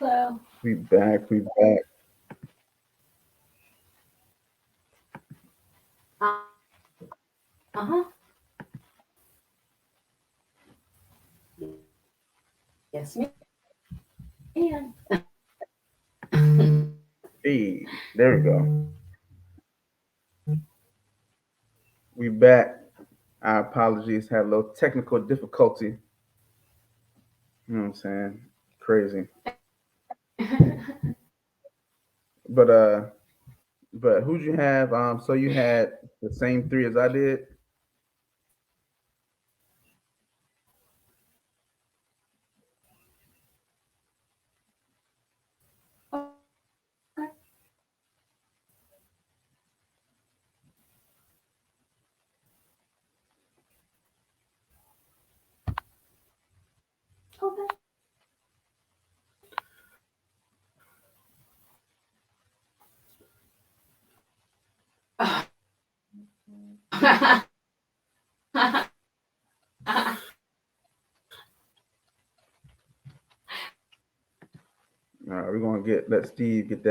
Hello. We back. We back. Uh-huh. Yes, ma'am. Hey, there we go. We back. Our apologies. Had a little technical difficulty. You know what I'm saying? Crazy. But who'd you have? So you had the same three as I did. Okay. We're gonna let Steve get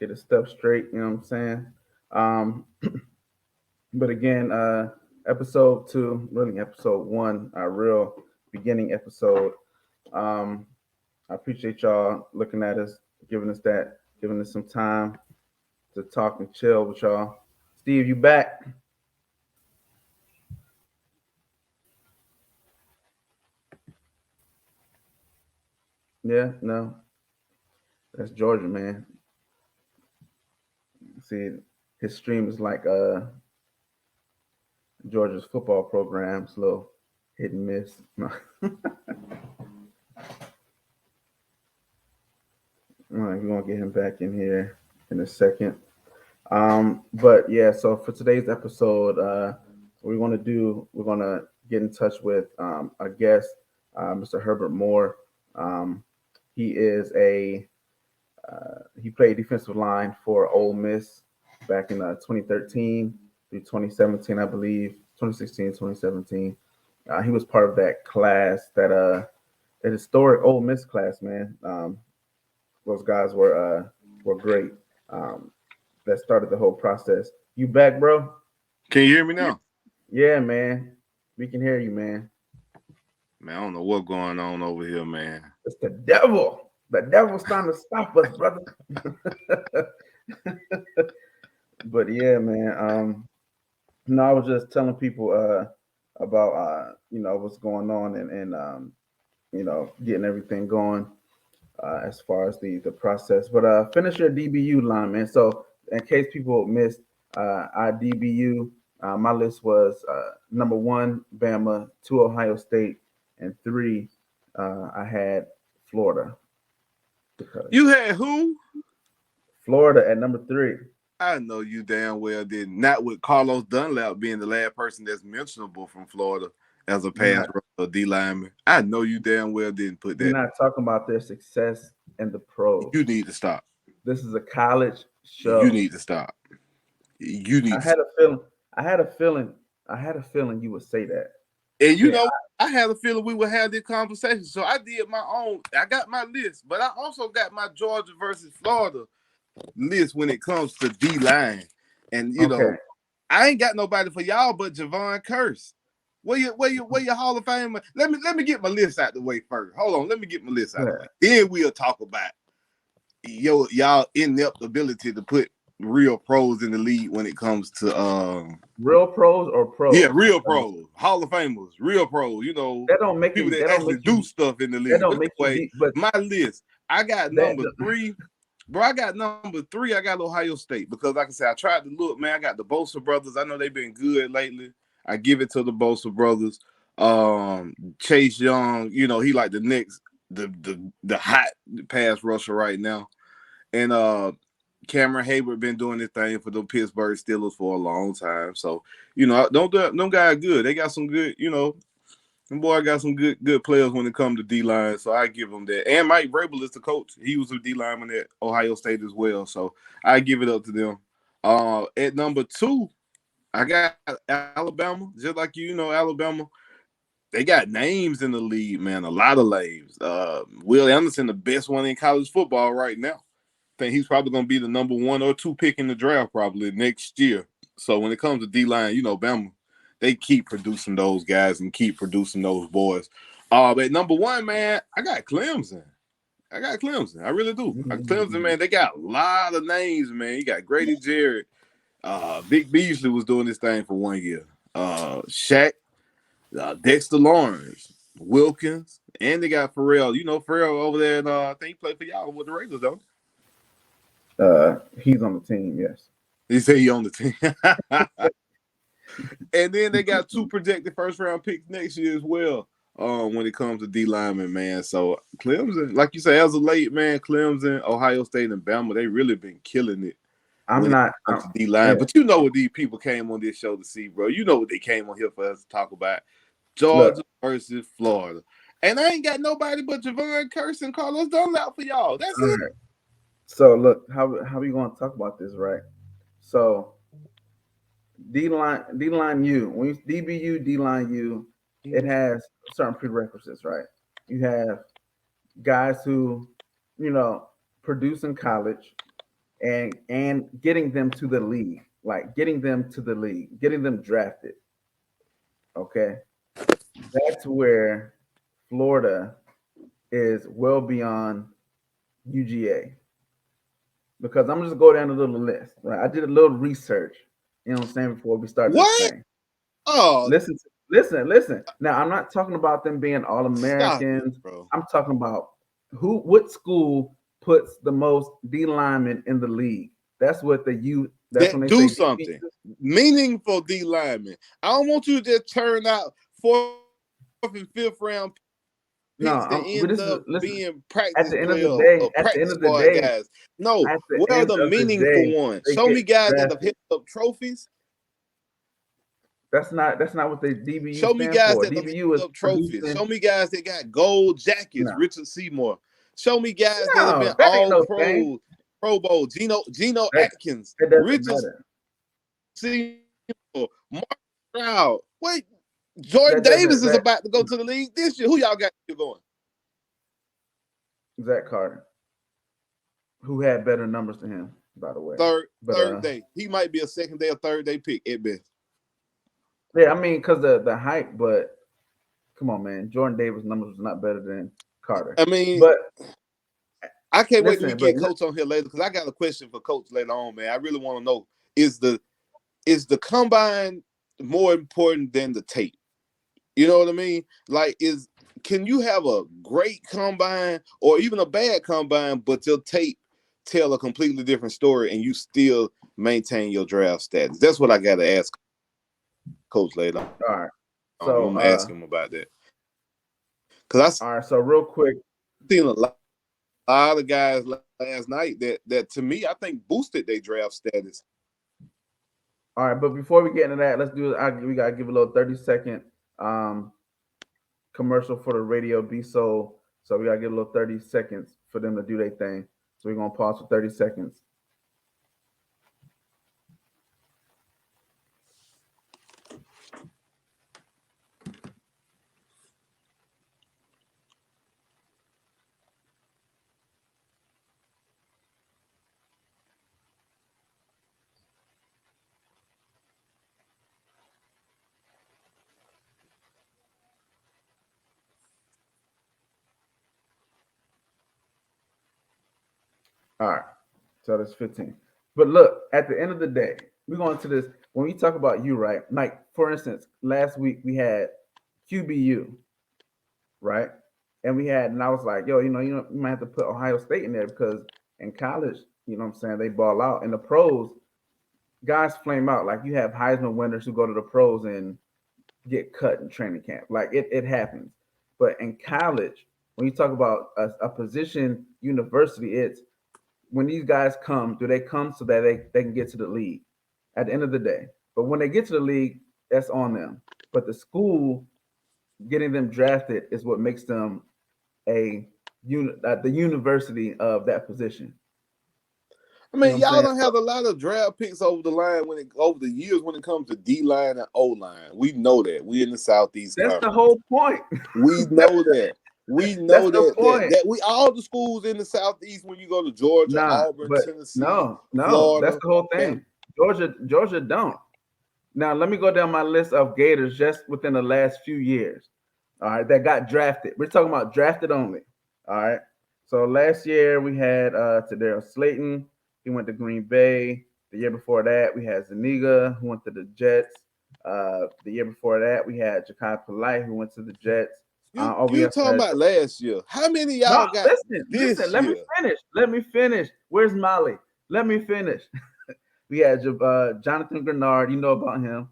his stuff straight. You know what I'm saying? Um, but again, episode two, really episode one, our real beginning episode. Um, I appreciate y'all looking at us, giving us some time to talk and chill with y'all. Steve, you back? Yeah, no, that's Georgia, man. See, his stream is like Georgia's football program. It's a little hit and miss. All right, we're gonna get him back in here in a second. But yeah, so for today's episode, we're gonna get in touch with our guest, Mr. Herbert Moore. Um, he is he played defensive line for Ole Miss back in 2013 through 2017, I believe, 2016, 2017. He was part of that class, that historic Ole Miss class, man. Those guys were great. Um, that started the whole process. You back, bro? Can you hear me now? Yeah, man. We can hear you, man. Man, I don't know what's going on over here, man. It's the devil. The devil's trying to stop us, brother. But yeah, man. No, I was just telling people about what's going on and getting everything going as far as the process. But finish your DBU line, man. So in case people missed, our DBU, my list was number one, Bama, two, Ohio State, and three, I had Florida. Because You had who? Florida at number three. I know you damn well did. Not with Carlos Dunlap being the last person that's mentionable from Florida as a pass rusher or D lineman. I know you damn well didn't put that. We're not talking about their success in the pros. You need to stop. This is a college show. You need to stop. You need. I had a feeling. I had a feeling you would say that. And you know, I had a feeling we would have this conversation. So I did my own. I got my list, but I also got my Georgia versus Florida list when it comes to D line. And you know, I ain't got nobody for y'all but Javon Curse. Where your Hall of Fame? Let me get my list out the way first. Hold on, let me get my list out the way. Then we'll talk about y'all inept ability to put real pros in the league when it comes to real pros or pros. Yeah, real pros, Hall of Famers, real pros. You know, that don't make people you, that actually do stuff in the league. That don't make anyway, but my list, I got number three. Bro, I got number three. I got Ohio State because, like I said, I tried to look, man. I got the Bosa brothers. I know they've been good lately. I give it to the Bosa brothers. Chase Young, you know, he like the next, the hot pass rusher right now. And Cameron Hayward been doing this thing for the Pittsburgh Steelers for a long time. So, you know, them guys good. They got some good, you know, them boy got some good players when it comes to D-line. So I give them that. And Mike Vrabel is the coach. He was a D-lineman at Ohio State as well. So I give it up to them. At number two, I got Alabama. Just like you know, Alabama. they got names in the league, man. A lot of names. Will Anderson, the best one in college football right now. I think he's probably going to be the number 1 or 2 pick in the draft probably next year. So when it comes to D-line, Bama, they keep producing those guys and keep producing those boys. But number 1, man, I got Clemson. I really do. Clemson, man, they got a lot of names, man. You got Grady Jarrett. Vic Beasley was doing this thing for 1 year. Shaq, Dexter Lawrence, Wilkins, and they got Farrell. Farrell over there, and I think he played for y'all with the Raiders, though. He's on the team, yes. He said he on the team. And then they got 2 projected first-round picks next year as well. When it comes to D lineman, man. So Clemson, like you say, as of late, man, Clemson, Ohio State, and Bama, they really been killing it. I'm not D line, but you know what these people came on this show to see, bro. You know what they came on here for us to talk about. Georgia versus Florida. And I ain't got nobody but Javon Curse and Carlos Dunlap for y'all. That's it. Right. So look, how we going to talk about this, right? So Dline U, when you DBU, Dline U, it has certain prerequisites, right? You have guys who, produce in college and getting them to the league, getting them drafted. Okay. That's where Florida is well beyond UGA. Because I'm just go down a little list, right? I did a little research, what I'm saying, before we start this thing. Oh, listen. Now I'm not talking about them being all Americans. I'm talking about what school puts the most D linemen in the league. That's what when they do something meaningful D linemen. I don't want you to just turn out 4th and 5th round picks being practice players, practice squad guys. No, what are the meaningful ones? Show me guys that have hit up trophies. That's not what the DBU Show me guys that have DBU hit up trophies. Show me guys that got gold jackets. No. Richard Seymour. Show me guys that have been all pros. Pro Bowl, Geno Atkins, Richard Seymour, Mark Stroud. Wait, Jordan Davis is about to go to the league this year. Who y'all got going? Zach Carter, who had better numbers than him, by the way. Third day. He might be a 2nd day or 3rd day pick at best. Yeah, I mean, because the hype, but come on, man. Jordan Davis' numbers was not better than Carter. I mean, but I can't wait till we get Coach on here later, because I got a question for Coach later on, man. I really want to know, is the combine more important than the tape? You know what I mean? Can you have a great combine or even a bad combine, but your tape tell a completely different story and you still maintain your draft status? That's what I got to ask Coach later on. All right. So I'm gonna ask him about that. All right. So real quick, seen a lot of guys last night that to me, I think boosted their draft status. All right, but before we get into that, let's do it. We gotta give a little 30-second commercial for the radio Be So we gotta give a little 30 seconds for them to do their thing. So we're gonna pause for 30 seconds. All right, so that's 15. But look, at the end of the day, we're going to this. When we talk about you, right? Like, for instance, last week we had QBU, right? And I was like, yo, you might have to put Ohio State in there because in college, you know what I'm saying, they ball out. In the pros, guys flame out. Like, you have Heisman winners who go to the pros and get cut in training camp. Like, it happens. But in college, when you talk about a position university, it's when these guys come, do they come so that they can get to the league at the end of the day? But when they get to the league, that's on them. But the school getting them drafted is what makes them the university of that position. I mean, You know y'all don't have a lot of draft picks over the years when it comes to D-line and O-line. We know that. We in the Southeast That's Conference. the whole point. We know that. We know That's the point. that we all the schools in the Southeast when you go to Georgia, Auburn, Tennessee, Florida. That's the whole thing. Georgia don't. Now let me go down my list of Gators just within the last few years. All right, that got drafted. We're talking about drafted only. All right. So last year we had Tadarius Slayton. He went to Green Bay. The year before that we had Zuniga, who went to the Jets. The year before that we had Ja'Kai Polite, who went to the Jets. You talking about last year? How many of y'all got this year? Let me finish. Where's Molly? Let me finish. We had Jonathan Grenard. You know about him.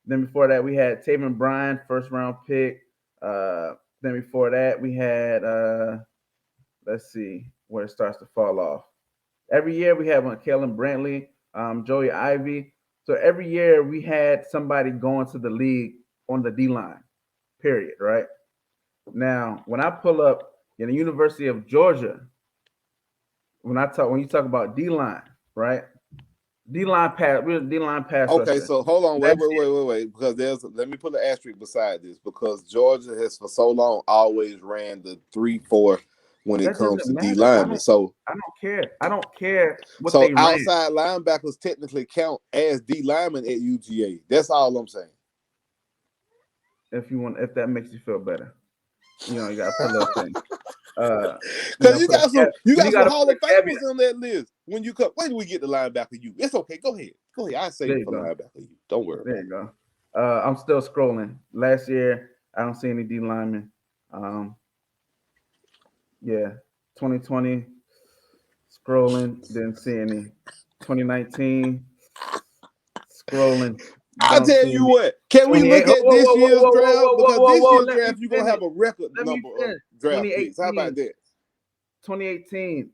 Then before that, we had Taven Bryan, first round pick. Then before that, we had let's see where it starts to fall off. Every year we have Kellen Brantley, Joey Ivy. So every year we had somebody going to the league on the D line. Period. Right. Now, when I pull up in the University of Georgia, when you talk about D line, right? D-line pass. We're D-line pass. Okay, rusher. so hold on, wait, because let me put an asterisk beside this because Georgia has for so long always ran the 3-4 when it comes to D linemen. So I don't care. I don't care what so they ran. outside linebackers technically count as D linemen at UGA. That's all I'm saying. If that makes you feel better, you gotta put a little thing. Because you got some Hall of Famers on that list. When you come, wait till we get the linebacker you. It's okay. Go ahead. I say it for linebacker you. Don't worry. There you go. I'm still scrolling. Last year, I don't see any D linemen. 2020, scrolling, didn't see any. 2019, scrolling. I'll tell you what. Can we look at this year's draft? Because this year's draft, you're going to have a record number of draft picks. How about that? 2018,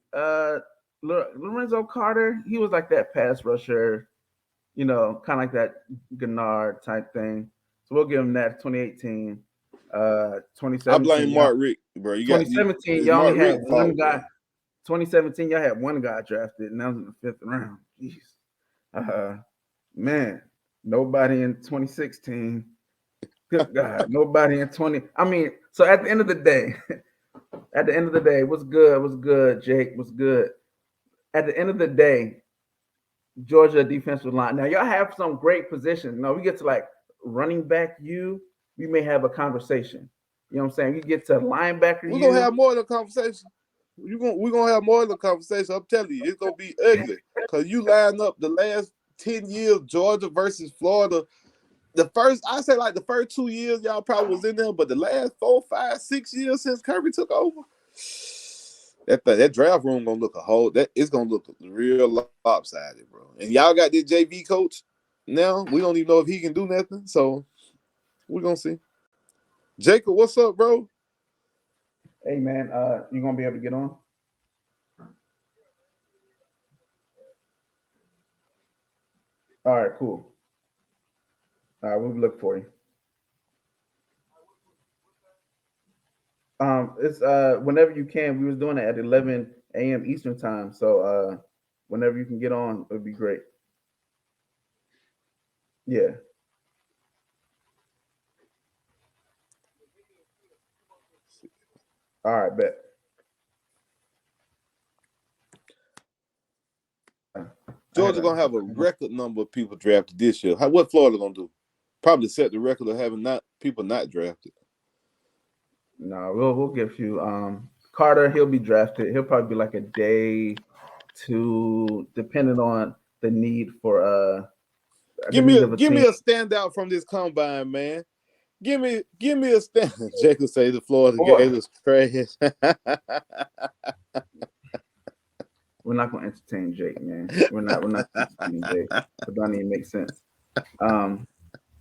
Lorenzo Carter, he was like that pass rusher, kind of like that Gennard type thing. So we'll give him that. 2018, 2017. I blame Mark Richt, bro. 2017, y'all only had one guy. 2017, y'all had one guy drafted, and that was in the 5th round. Jeez. Man, nobody in 2016. Good God, nobody in 20. I mean, so at the end of the day, what's good, Jake, what's good. At the end of the day, Georgia defensive line. Now, y'all have some great positions. Now, we get to like running back we may have a conversation. You know what I'm saying? We get to linebacker we're going to have more than a conversation. We're going to have more than a conversation. I'm telling you, it's going to be ugly. Because you line up the last 10 years, Georgia versus Florida. The first 2 years, y'all probably was in there, but the last 4, 5, 6 years since Kirby took over, that draft room gonna look it's gonna look real lopsided, bro. And y'all got this JV coach now. We don't even know if he can do nothing, so we're gonna see. Jacob, what's up, bro? Hey man, you gonna be able to get on? All right, cool. All right, we'll look for you. It's whenever you can. We was doing it at 11 a.m. Eastern time, so whenever you can get on, it would be great. Yeah. All right, bet. Georgia gonna have a record number of people drafted this year. What Florida gonna do? Probably set the record of having people not drafted. No, we'll give you Carter. He'll be drafted. He'll probably be like a day, 2, depending on the need for Give me a standout from this combine, man. Give me a stand. Jacob say the Florida Gators trash. We're not gonna entertain Jake, man. We're not entertaining Jake. It don't even make sense. Don't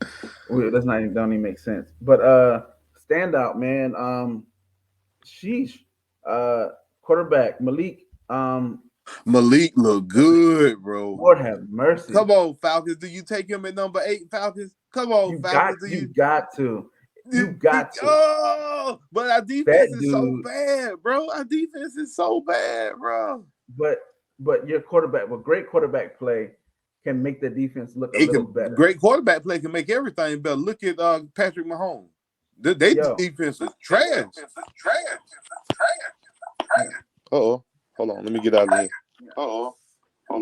even make sense. But standout, man. Sheesh. Quarterback Malik. Malik look good, bro. Lord have mercy. Come on, Falcons. Do you take him at number 8, Falcons? Come on, Falcons. You got to. Oh, but our defense is so bad, bro. Our defense is so bad, bro. But but your quarterback with great quarterback play can make the defense look a It little can better. great quarterback play can make everything better. Look at Patrick Mahomes. They Yo, defense is trash. yeah, Uh-oh. Hold on, let me get out of here. yeah. Hold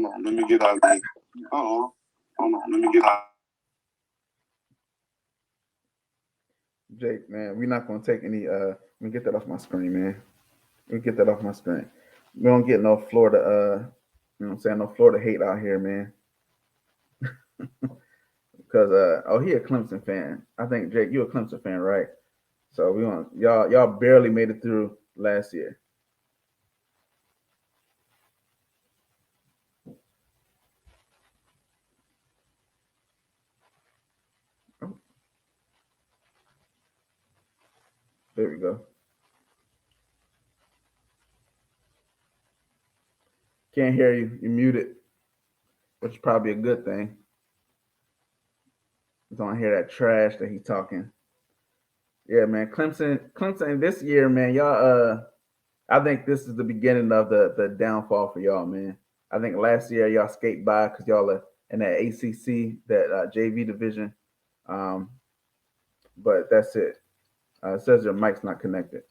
on, let me get out of here. Jake, man, we're not gonna take any. Let me get that off my screen, man. Let me get that off my screen. We don't get no Florida. You know what I'm saying? No Florida hate out here, man. Because oh, he a Clemson fan. I think Jake, you a Clemson fan, right? So we want y'all barely made it through last year. Oh, there we go. Can't hear you. You're muted, which is probably a good thing. You don't hear that trash that he's talking. Yeah, man. Clemson this year, man, y'all I think this is the beginning of the downfall for y'all, man. I think last year y'all skate by because y'all are in that ACC, that JV division. Um, but that's it. It says your mic's not connected.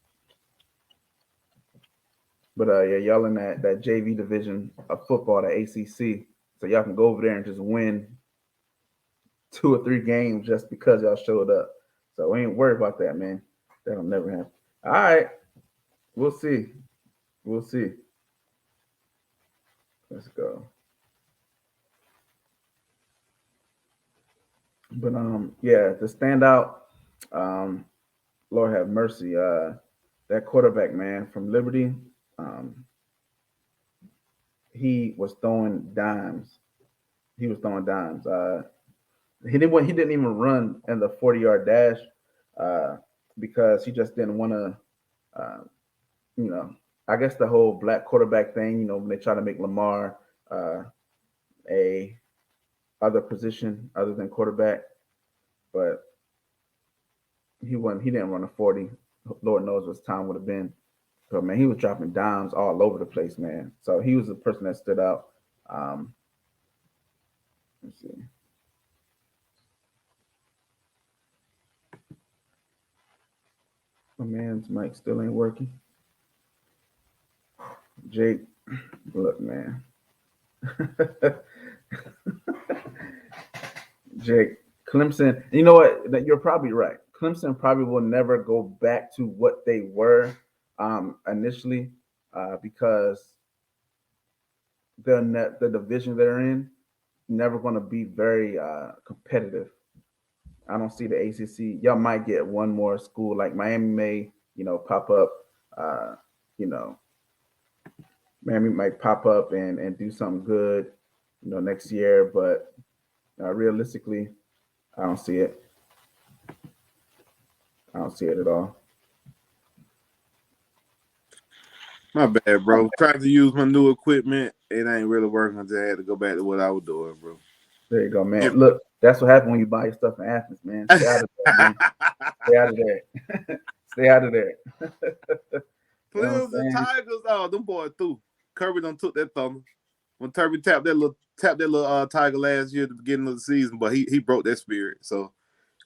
But yeah, y'all in that JV division of football, the ACC. So y'all can go over there and just win 2 or 3 games just because y'all showed up. So we ain't worried about that, man. That'll never happen. All right, we'll see. We'll see. Let's go. But yeah, the standout, um, Lord have mercy, that quarterback man from Liberty, um, he was throwing dimes. He was throwing dimes. He didn't even run in the 40-yard dash uh, because he just didn't want to. Uh, you know, I guess the whole black quarterback thing. You know, when they try to make Lamar uh, a other position other than quarterback, but he wasn't. He didn't run a 40. Lord knows what his time would have been. But man, he was dropping dimes all over the place, man. So he was the person that stood out. Um, let's see. My man's mic still ain't working. Jake, look, man. Jake, Clemson. You know what? That you're probably right. Clemson probably will never go back to what they were initially because the division they're in never going to be very competitive. I don't see the ACC. Y'all might get one more school like Miami may, pop up. Uh, you know, Miami might pop up and do something good, next year. But realistically, I don't see it. I don't see it at all. My bad, bro. Tried to use my new equipment. It ain't really working. I just had to go back to what I was doing, bro. There you go, man. Look, that's what happened when you buy your stuff in Athens, man. Stay out of there, man. Stay out of there. Stay out of there. You know what I'm Clemson saying? Tigers, oh, them boys through. Kirby done took that thunder. When Kirby tapped that little Tiger last year at the beginning of the season, but he broke that spirit. So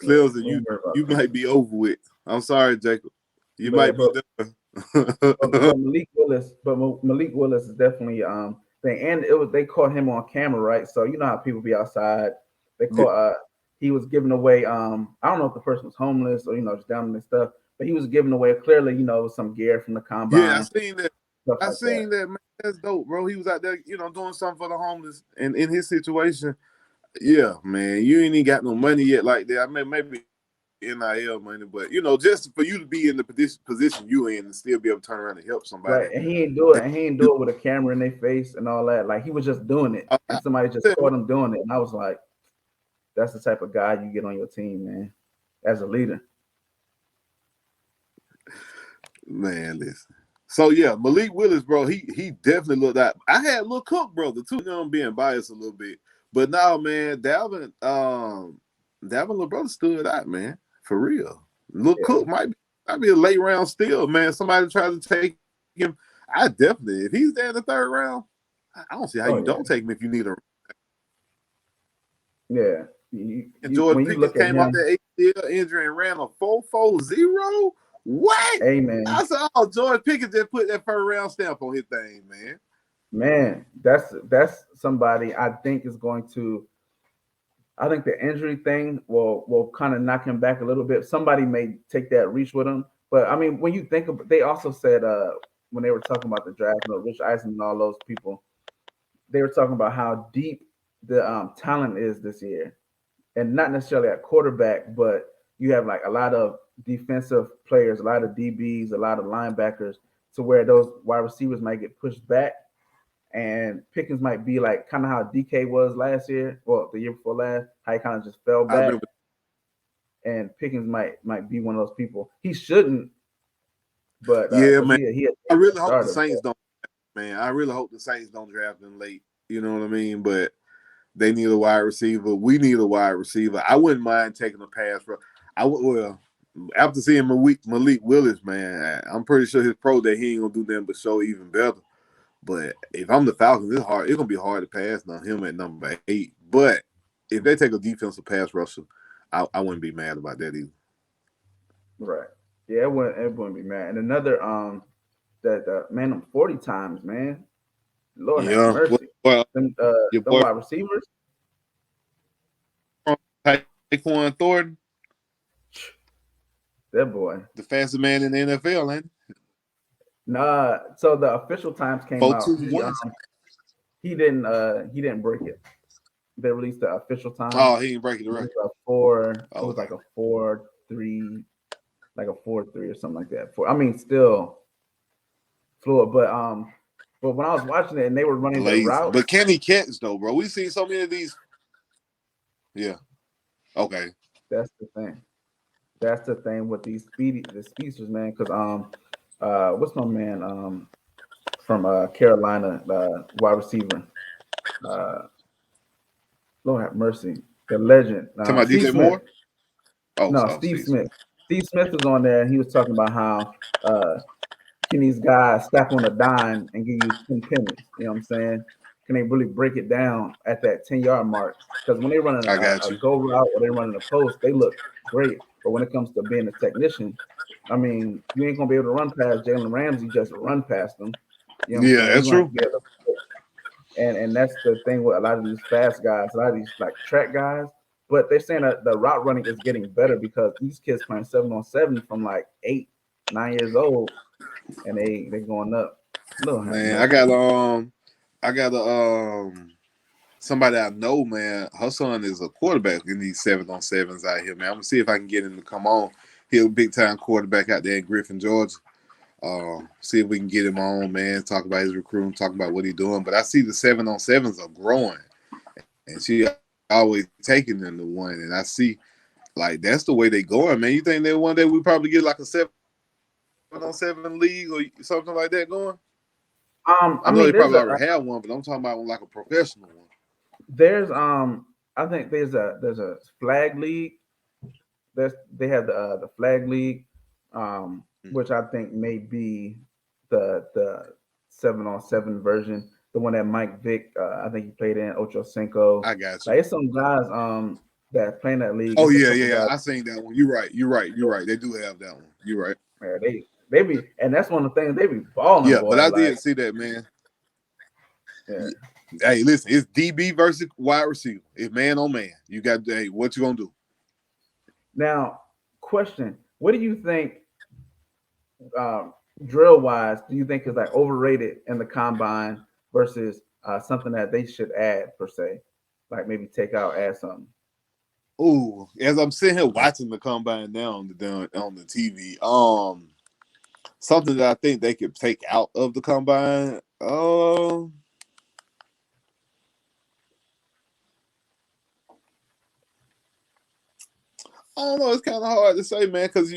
Yeah, Clemson, we you ain't worried about you might Clemson. be over with. I'm sorry, Jacob. You But, might be but done. but Malik Willis is definitely thing, and it was they caught him on camera, right? So you know how people be outside. They caught he was giving away I don't know if the person was homeless or just down on their stuff, but he was giving away clearly some gear from the Yeah, I combine, seen that. stuff I like that. seen that, man. That's dope, bro. He was out there, doing something for the homeless, and in his situation, yeah, man, you ain't even got no money yet like that. I mean, maybe NIL money, but just for you to be in the position you in and still be able to turn around and help Right, somebody. and he ain't do it, and he ain't do it with a camera in their face and all that. Like he was just doing it, and somebody just caught him doing it, and I was like, "That's the type of guy you get on your team, man, as a leader." Man, listen. So yeah, Malik Willis, bro, he definitely looked out. I had Lil Cook, brother, too. I'm being biased a little bit, but now, man, Dalvin, little brother stood out, man, for real. Lil Yeah, Cook might be a late round still, man. Somebody tried to take him. I definitely, if he's there in the third round, I don't see how Oh you yeah, don't take him if you need a. yeah. And George When you Pickens look at came off him, that ACL injury and ran a 4.40. What? hey man, I said, oh, George Pickens just put that first round stamp on his thing, man. man, that's somebody I think is going to. I think the injury thing will kind of knock him back a little bit. Somebody may take that reach with him, but I mean, when you think of, they also said when they were talking about the draft, Rich Eisen and all those people, they were talking about how deep the talent is this year, and not necessarily at quarterback, but you have like a lot of defensive players, a lot of DBs, a lot of linebackers, to where those wide receivers might get pushed back, and Pickens might be like kind of how DK was last year, well, the year before last, how he kind of just fell I back, remember. and Pickens might be one of those people. He shouldn't, but Yeah, because man. he I a really hope the starter. Saints don't, man. I really hope the Saints don't draft him late. You know what I mean? But they need a wide receiver. We need a wide receiver. I wouldn't mind taking a pass. I would. Well, after seeing Malik Willis, man, I'm pretty sure his pro day he ain't gonna do nothing but show even better. But if I'm the Falcons, it's hard. It's gonna be hard to pass on him at number 8. But if they take a defensive pass rusher, I wouldn't be mad about that either. Right. Yeah, it wouldn't be mad. And another that man them 40 times, man. Lord have Yeah. mercy. Well, your Them boy wide receivers, Tyquan Thornton, that boy. the fastest man in the NFL, ain't Nah, so the official times came out. 4.21. He didn't break it. They released the official time. Oh, he didn't break it It right. was a four. It Oh, was like a 4.3, like a 4.3 or something like that. I mean, still fluid, but when I was watching it and they were running the lazy. routes, But can he catch though, bro? We seen so many of these. Yeah. Okay. that's the thing. That's the thing with the speedsters, man. Because what's my man from Carolina, wide receiver, uh, Lord have mercy, the legend, Talking about Steve DJ Smith. Moore. Oh, No, oh, Steve Steve Smith. Smith. Steve Smith was on there, and he was talking about how can these guys stack on a dime and give you 10 pennies? You know what I'm saying? Can they really break it down at that 10-yard mark? Because when they run I got a you. go route or they run a post, they look great. But when it comes to being a technician, I mean, you ain't gonna be able to run past Jalen Ramsey just run past them. You know what I'm Yeah, saying? You're that's gonna have true. to be able to, and that's the thing with a lot of these fast guys, a lot of these like track guys. But they're saying that the route running is getting better because these kids playing 7-on-7 from like 8, 9 years old, and they going up. Lord have Man, mercy. I got a somebody I know, man. Her son is a quarterback in these 7-on-7s out here, man. I'm gonna see if I can get him to come on. He's a big time quarterback out there in Griffin, Georgia. See if we can get him on, man. Talk about his recruiting, talk about what he's doing. But I see the 7-on-7s are growing, and she always taking them to one. And I see like that's the way they going, man. You think that one day we probably get like a 7-on-7 league or something like that going? I I know mean, they probably already have one, but I'm talking about like a professional one. there's I think there's a flag league. They have the flag league, which I think may be the 7-on-7 version, the one that Mike Vick, I think he played in Ocho Cinco. I got you. Like it's some guys that play in that league. Oh It's a yeah, couple yeah. guys. I seen that one. You're right. You're right. You're right. They do have that one. You're right. Man, they be, and that's one of the things they be balling, Yeah, but boy. I Like, did see that, man. yeah. Hey, listen, it's DB versus wide receiver. It's man on man. You got hey, what you gonna do? Now, question: what do you think, drill wise? Do you think is like overrated in the combine versus something that they should add per se, like maybe take out, add something? Ooh, as I'm sitting here watching the combine now on the TV, something that I think they could take out of the combine. I don't know. It's kind of hard to say, man, because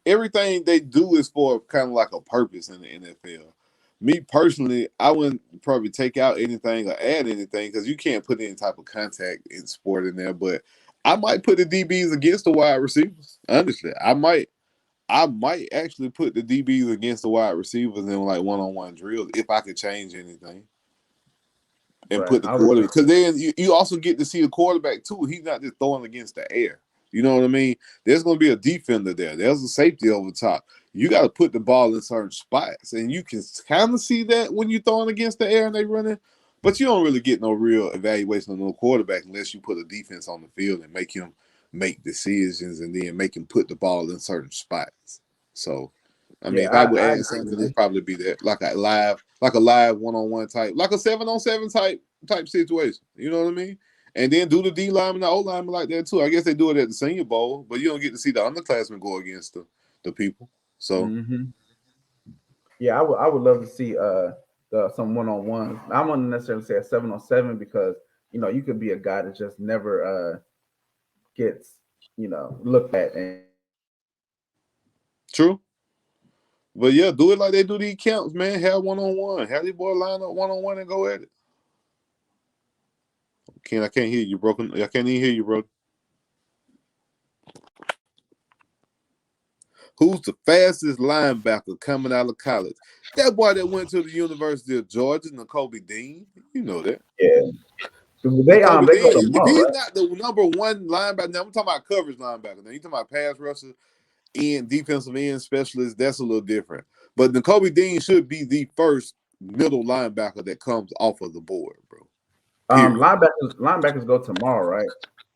everything they do is for kind of like a purpose in the NFL. Me personally, I wouldn't probably take out anything or add anything because you can't put any type of contact in sport in there. But I might put the DBs against the wide receivers. Honestly, I might actually put the DBs against the wide receivers in like one-on-one drills if I could change anything. and Right. put the quarterback, because then you also get to see the quarterback too. He's not just throwing against the air. You know what I mean? There's going to be a defender there. There's a safety over top. You got to put the ball in certain spots, and you can kind of see that when you're throwing against the air and they running. But you don't really get no real evaluation on no quarterback unless you put a defense on the field and make him make decisions and then make him put the ball in certain spots. So, I mean, if I would I add agree, something, man. it'd probably be that, like a live one-on-one type, like a 7-on-7 type situation. You know what I mean? And then do the D lineman and the O lineman like that too. I guess they do it at the Senior Bowl, but you don't get to see the underclassmen go against the people. So, yeah, I would love to see some one on ones. I wouldn't necessarily say a 7-on-7 because you could be a guy that just never gets looked at and true. But yeah, do it like they do these camps, man. Have one-on-one. Have these boys line up one-on-one and go at it. I can't hear you, broken. I can't even hear you, bro. Who's the fastest linebacker coming out of college? That boy that went to the University of Georgia, N'Kobe Dean. You know that. yeah. N'Kobe They go Dean. If tomorrow, he's right? not the number one linebacker, now I'm talking about coverage linebacker. Now you talking about pass rusher, end, defensive end specialist. That's a little different. But N'Kobe Dean should be the first middle linebacker that comes off of the board, bro. Period. Linebackers go tomorrow, right?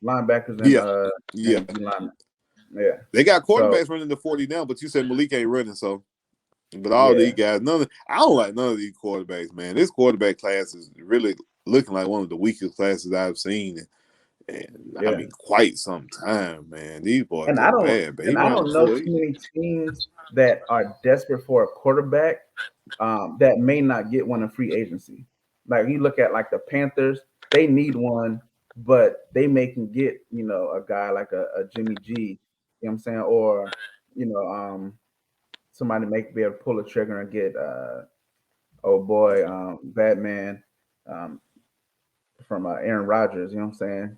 Linebackers Yeah. and D linemen. Yeah. They got So quarterbacks running the 40 now, but you said Malik ain't running, so. But all these yeah, guys, I don't like none of these quarterbacks, man. This quarterback class is really looking like one of the weakest classes I've seen, and I yeah. mean, quite some time, man. These boys And look bad, but he I ran a don't know 4.8. too many teams that are desperate for a quarterback that may not get one in free agency. Like you look at like the Panthers, they need one, but they may can get a guy like a Jimmy G. You know what I'm saying? Or you know somebody may be able to pull a trigger and get oh boy Batman um, from Aaron Rodgers. You know what I'm saying?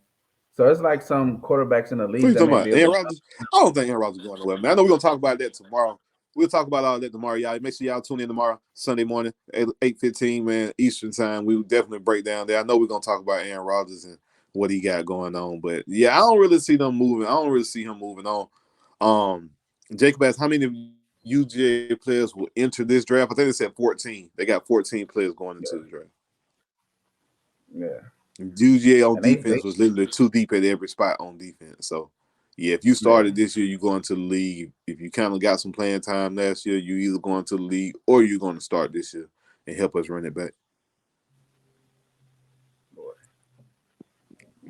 So it's like some quarterbacks in the What league you that talking may about? be able Aaron to. Rodgers? I don't think Aaron Rodgers is going nowhere, man. I know we're gonna talk about that tomorrow. We'll talk about all that tomorrow, y'all. Make sure y'all tune in tomorrow, Sunday morning, 8:15, man, Eastern time. We will definitely break down there. I know we're gonna talk about Aaron Rodgers and what he got going on, but yeah, I don't really see them moving. I don't really see him moving on. Jacob asked how many UGA players will enter this draft. I think they said 14. They got 14 players going into the draft. Yeah, UGA on and they defense was literally too deep at every spot on defense. So, yeah, if you yeah. started this year, you go into the league. If you kind of got some playing time last year, you either going to the league or you're going to start this year and help us run it back.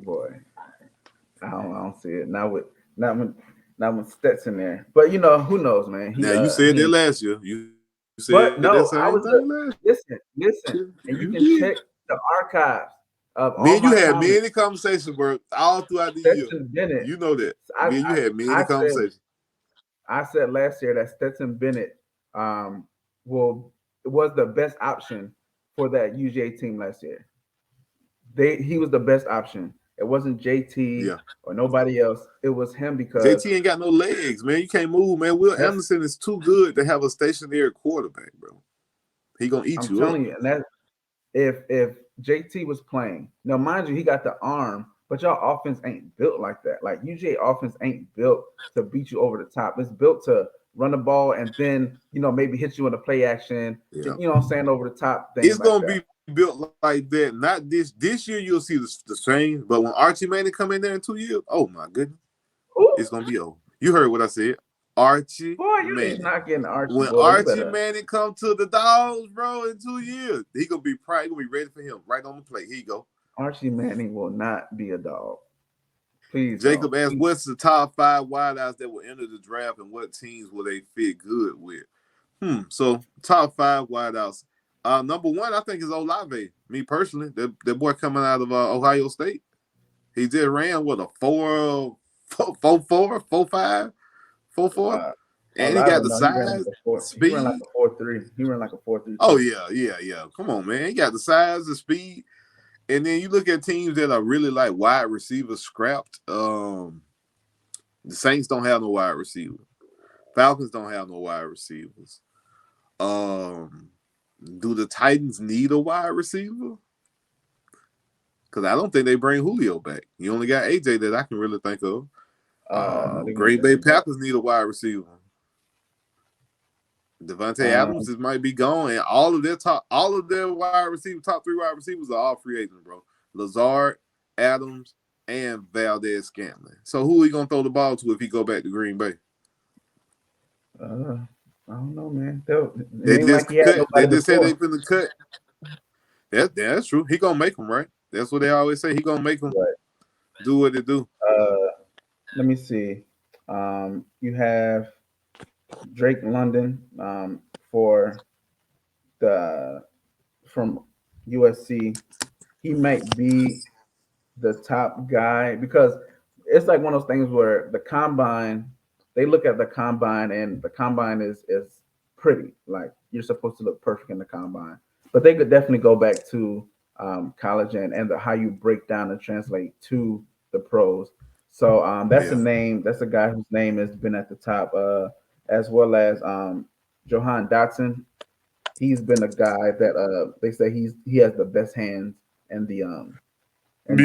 Boy, I don't see it. Not when Stetson there. But who knows, man. Now, you said that last year. You said But that no, same thing last listen, year. and you You can did. check the archives of Me all and you my had comments. many conversations, bro, all throughout the year. Stetson Bennett. You know that. I Me and you had I, many I said conversations. I said last year that Stetson Bennett will was the best option for that UGA team last year. He was the best option. It wasn't JT Yeah. or nobody else. It was him because JT ain't got no legs, man. You can't move, man. Will that's Anderson is too good to have a stationary quarterback, bro. He gonna eat I'm you up. telling you, and that if JT was playing, now mind you, he got the arm, but y'all offense ain't built like that. Like UGA offense ain't built to beat you over the top. It's built to run the ball and then maybe hit you in the play action, Yeah. what I'm saying, over the top, things It's like gonna that. be built like that. Not this year. You'll see the same. But when Archie Manning come in there in 2 years, oh my goodness, Ooh, it's gonna be over. You heard what I said. Archie boy, you need Manning. not getting Archie, When boy. You Archie better Manning come to the Dogs, bro, in 2 years, he gonna be ready for him right on the plate. Here you go. Archie Manning will not be a dog. Please don't. Jacob asked, "What's the top 5 wideouts that will enter the draft, and what teams will they fit good with?" So top 5 wideouts. Number 1, I think is Olave. Me personally, that boy coming out of Ohio State. He just ran what a 4.5, 4.4, and he got Olave, the no, he ran like size, a four. He ran like speed. a 4.3. He ran like a 4.3 Oh too. yeah. Come on, man. He got the size, the speed, and then you look at teams that are really like wide receivers scrapped. The Saints don't have no wide receiver. Falcons don't have no wide receivers. Do the Titans need a wide receiver? Because I don't think they bring Julio back. You only got AJ that I can really think of. Green Bay Packers need a wide receiver. Devontae Adams might be gone, and all of their top 3 wide receivers are all free agents, bro. Lazard, Adams, and Valdez Scantling. So who are you gonna throw the ball to if he go back to Green Bay? I don't know, man. They just said they finna cut. That's true. He gonna make them, right? That's what they always say. He gonna make them do what they do. Let me see. You have Drake London from USC. He might be the top guy because it's like one of those things where the combine, they look at the combine and the combine is pretty. Like you're supposed to look perfect in the combine, but they could definitely go back to college and how you break down and translate to the pros. So that's a name. That's a guy whose name has been at the top, as well as Johan Dotson. He's been a guy that they say he has the best hands and the I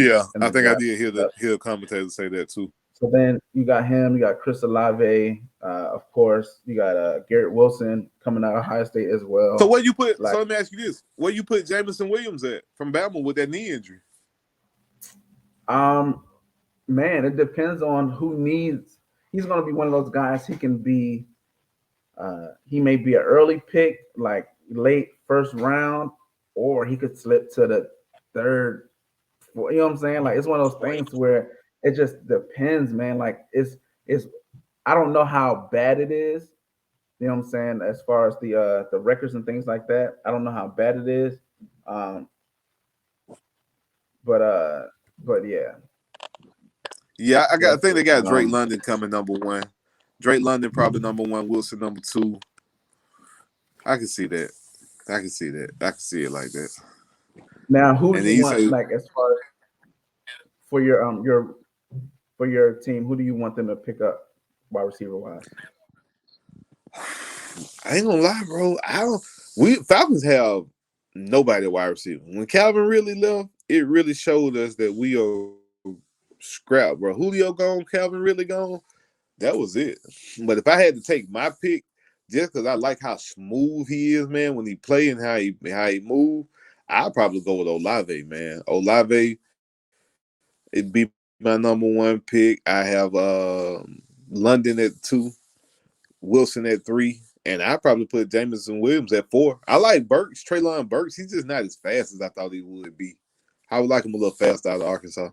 think I did hear a commentator say that too. So then you got him, you got Chris Olave, of course, you got Garrett Wilson coming out of Ohio State as well. So where you put? So let me ask you this: where you put Jameson Williams at from Bama with that knee injury? Man, it depends on who needs. He's going to be one of those guys. He can be. He may be an early pick, like late first round, or he could slip to the third. You know what I'm saying? Like it's one of those things where it just depends, man. Like it's. I don't know how bad it is. You know what I'm saying? As far as the records and things like that, I don't know how bad it is. But yeah. Yeah, I think they got Drake London coming number 1. Drake London probably number 1. Wilson number 2. I can see that. I can see it like that. Now, who do you want? Like as far as for your team, who do you want them to pick up wide receiver wise? I ain't gonna lie, bro. Falcons have nobody wide receiver. When Calvin really left, it really showed us that we are scrap, bro. Julio gone, Calvin really gone. That was it. But if I had to take my pick, just because I like how smooth he is, man, when he play and how he move, I'd probably go with Olave, man. Olave, it'd be my number 1 pick. I have London at 2, Wilson at 3, and I probably put Jameson Williams at 4. I like Burks, Treylon Burks. He's just not as fast as I thought he would be. I would like him a little faster out of Arkansas.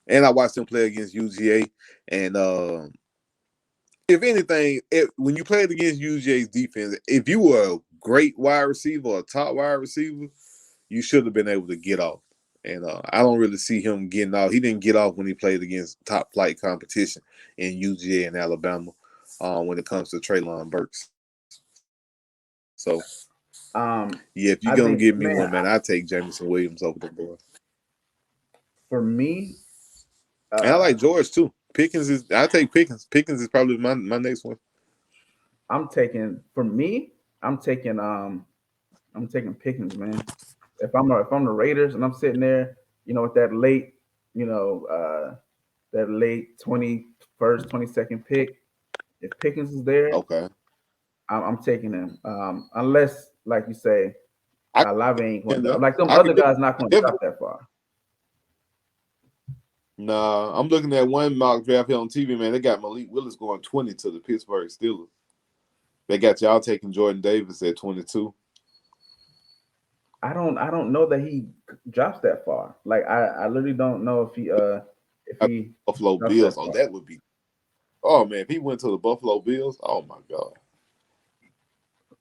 And I watched him play against UGA. And if anything, when you played against UGA's defense, if you were a great wide receiver or a top wide receiver, you should have been able to get off. And I don't really see him getting off. He didn't get off when he played against top flight competition in UGA and Alabama when it comes to Treylon Burks. So, if you're going to give me one, man, I'd take Jameson Williams over the board. For me, and I like George too. I take Pickens. Pickens is probably my next one. I'm taking Pickens, man. If I'm the Raiders and I'm sitting there, with that late, that late 21st, 22nd pick, if Pickens is there, okay, I'm taking him. Unless, like you say, Olave ain't going to, like them other guys not going to drop that far. Nah, I'm looking at one mock draft here on TV, man. They got Malik Willis going 20 to the Pittsburgh Steelers. They got y'all taking Jordan Davis at 22. I don't know that he drops that far. Like I literally don't know if he Buffalo Bills. That would be. Oh man, if he went to the Buffalo Bills, oh my God.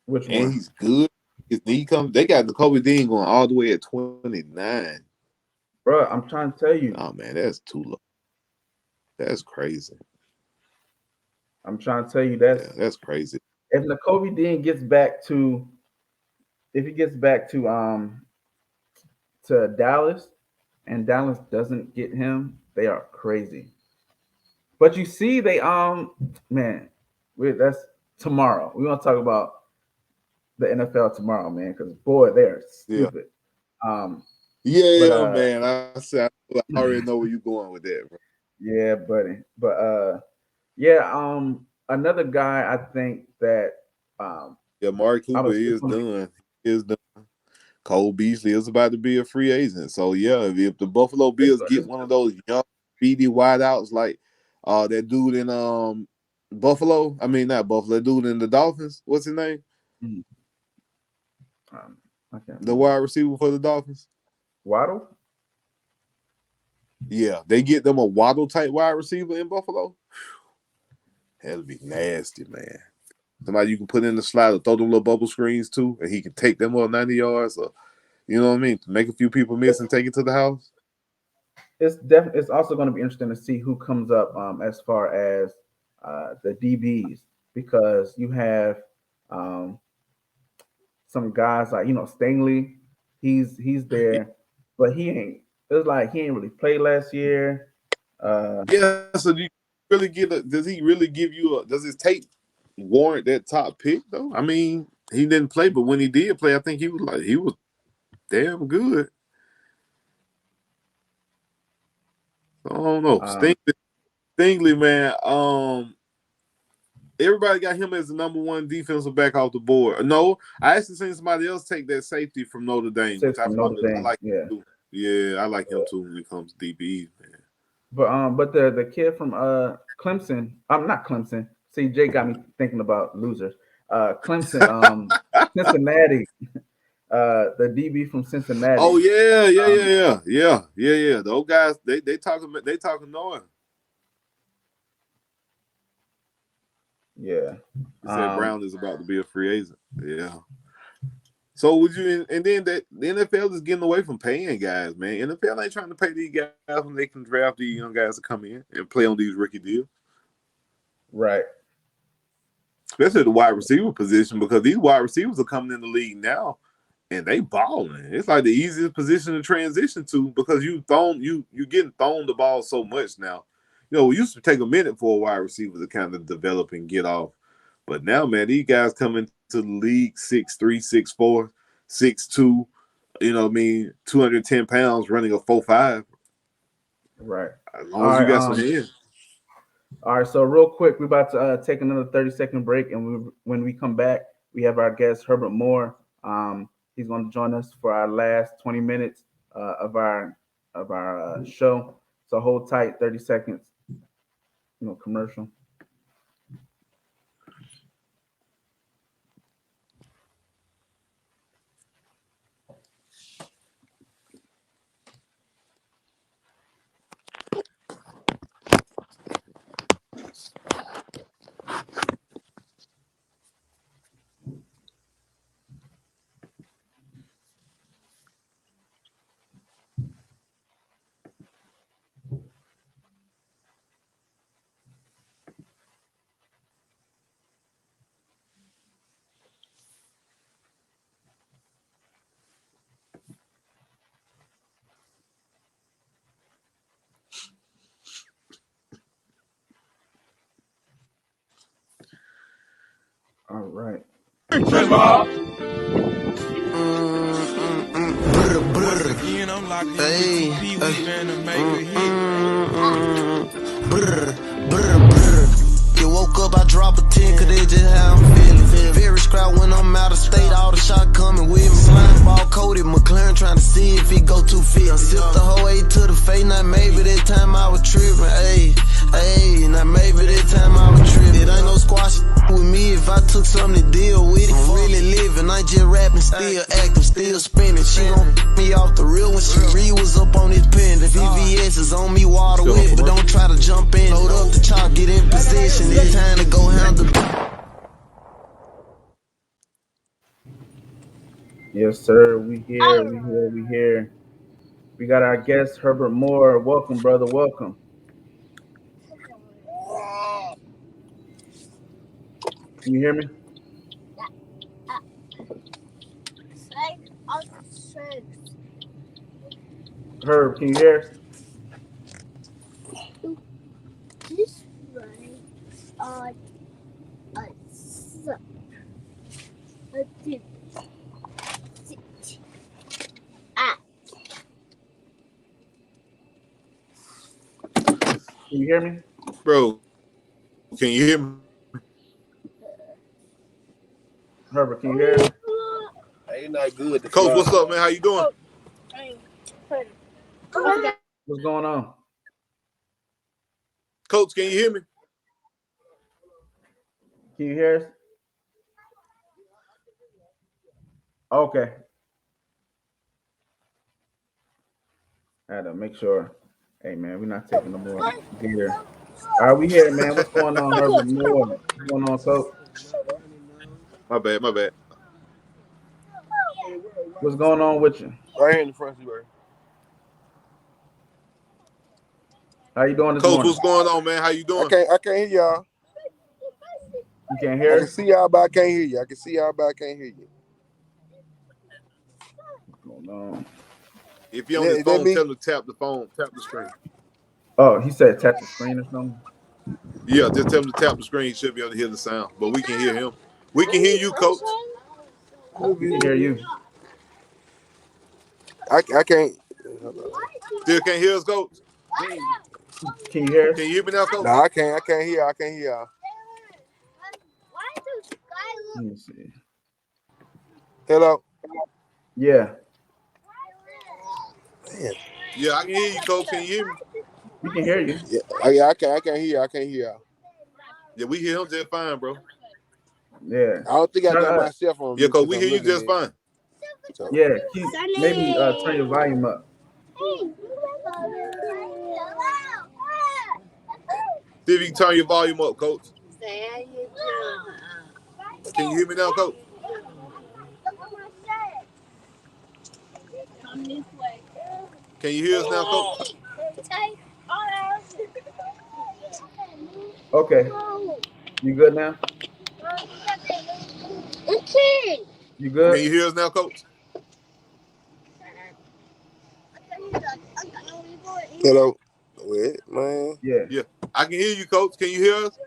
Which one? And he's good. His knee comes. They got Jacoby Dean going all the way at 29. Bro, I'm trying to tell you. Oh man, that's too low. That's crazy. I'm trying to tell you that's crazy. If Jacoby Dean gets back to Dallas and Dallas doesn't get him, they are crazy. But you see, they man, that's tomorrow. We're gonna talk about the NFL tomorrow, man, because boy, they're stupid. Yeah, But man. I already know where you're going with that, bro. yeah, buddy. But yeah, another guy I think that um Yeah, Mark I Cooper was just is gonna done. He is done. Cole Beasley is about to be a free agent. So yeah, if the Buffalo Bills get one of those young, speedy wideouts like that dude in Buffalo, I mean not Buffalo, that dude in the Dolphins, what's his name? mm, I can't The remember. wide receiver for the Dolphins. Waddle? Yeah, they get them a Waddle type wide receiver in Buffalo. That'll be nasty, man. Somebody you can put in the slot or throw them little bubble screens too, and he can take them up 90 yards or you know what I mean? Make a few people miss and take it to the house. It's also going to be interesting to see who comes up as far as the DBs because you have um, some guys like Stingley, he's there, but he ain't. It's like he ain't really played last year. Uh, Yeah, so do you really does he really give you does his tape warrant that top pick though? I mean, he didn't play, but when he did play, I think he was damn good. I don't know. um, Stingley, man, everybody got him as the number one defensive back off the board. No, I actually seen somebody else take that safety from Notre Dame, say which I from Notre I Dame, like yeah. him too. Yeah, I like him too when it comes to DBs, man. But the kid from Clemson, I'm not Clemson. See, Jay got me thinking about losers. Clemson, Cincinnati, the DB from Oh Cincinnati. yeah, Um, yeah. Those guys, they talking noise. yeah. He said Um, Brown is about to be a free agent. Yeah. So would you? And then that the NFL is getting away from paying guys, man. NFL ain't trying to pay these guys when they can draft these young guys to come in and play on these rookie deals, right. especially the wide receiver position because these wide receivers are coming in the league now and they balling. It's like the easiest position to transition to because you getting thrown the ball so much now. You know, it used to take a minute for a wide receiver to kind of develop and get off. But now, man, these guys come into the league 6'3", 6'4", 6'2", you know what I mean, 210 pounds running a 4.5. Right. As All long as you right. got some hands. All right. So real quick, we're about to take another 30-second break, and when we come back, we have our guest Herbert Moore. He's going to join us for our last 20 minutes of our show. So hold tight, 30 seconds. Commercial. All right. Again, I'm locked in with TP. We finna make a hit. You woke up, I drop a 10, cause that's just how I'm feeling. Very scrap when I'm out of state, all the shot coming with me. Slime ball coated, McLaren trying to see if he go too fit. Sip the whole A to the face, now maybe that time I was tripping. Ayy, now maybe that time I was tripping. It ain't no squash with me if I took something to deal with it. I'm really living, I ain't just rapping, still active, still spinning. She gon' me off the real when she was up on this pen. The VVS is on me water with, but don't try to jump in. Load up the chop, get in position. It's time to go handle. Yes, sir. We here. We here. We here. We got our guest Herbert Moore. Welcome, brother. Welcome. Can you hear me? Herb, can you hear us? Can you hear me? Bro, can you hear me? Herbert, can you hear us? Ain't not good. Coach, what's up, man? How you doing? What's going on? Coach, can you hear me? Can you hear us? Okay. I had to make sure. Hey, man, we're not taking no more gear. All right, we here, man. What's going on, Herbert Moore? What's going on, Coach? My bad. What's going on with you? Right here in the front seat, right? How you doing this Coach, morning? what's going on, man? How you doing? I can't hear y'all. You can't I hear can us? see y'all, but I can't hear you. I can see y'all, but I can't hear you. What's going on? If you're on his phone, tell him to tap the screen. Oh, he said tap the screen or something? Yeah, just tell him to tap the screen. He should be able to hear the sound, but we can hear him. We can hear you, Coach. We can hear you. I can't. Still can't hear us, Coach? Can you hear us? Can you hear me now, Coach? No, I can't. I can't hear. I can't hear y'all. Let me see. Hello. Yeah. Man. Yeah, I can hear you, Coach. Can you hear me? We can hear you. Yeah, I can't hear you. I can't hear y'all. Yeah, we hear him just fine, bro. Yeah. I don't think I got my cell phone. Yeah, Coach, we hear you just fine. So. Yeah. Maybe turn your volume up. See if you can turn your volume up, Coach. Can you hear me now, Coach? Can you hear us now, Coach? Okay. You good now? You good? Can you hear us now, Coach? Hello. Wait, man. Yeah. I can hear you, Coach. Can you hear us?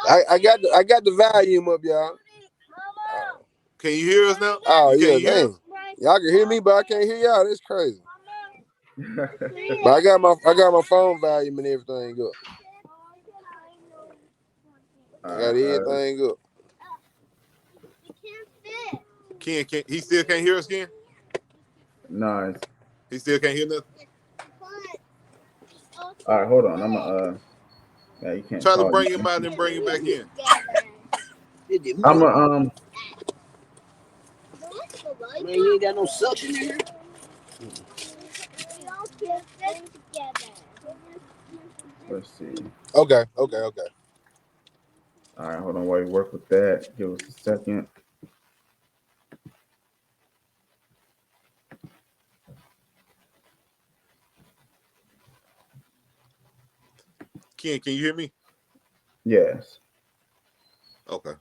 I got the volume up, y'all. Can you hear us now? Oh Can yeah, you hear dang. us? Y'all can hear me, but I can't hear y'all. That's crazy. But I got my phone volume and everything up. I got everything up. Ken, he still can't hear us, Ken? Nice. He still can't hear nothing? All right, hold on. I'm yeah, you can't Try to call bring you. him out and bring him back in. I'm Man, you ain't got no suction in here. let's see. Okay. All right, hold on while you work with that. Give us a second. Ken, can you hear me? Yes. Okay.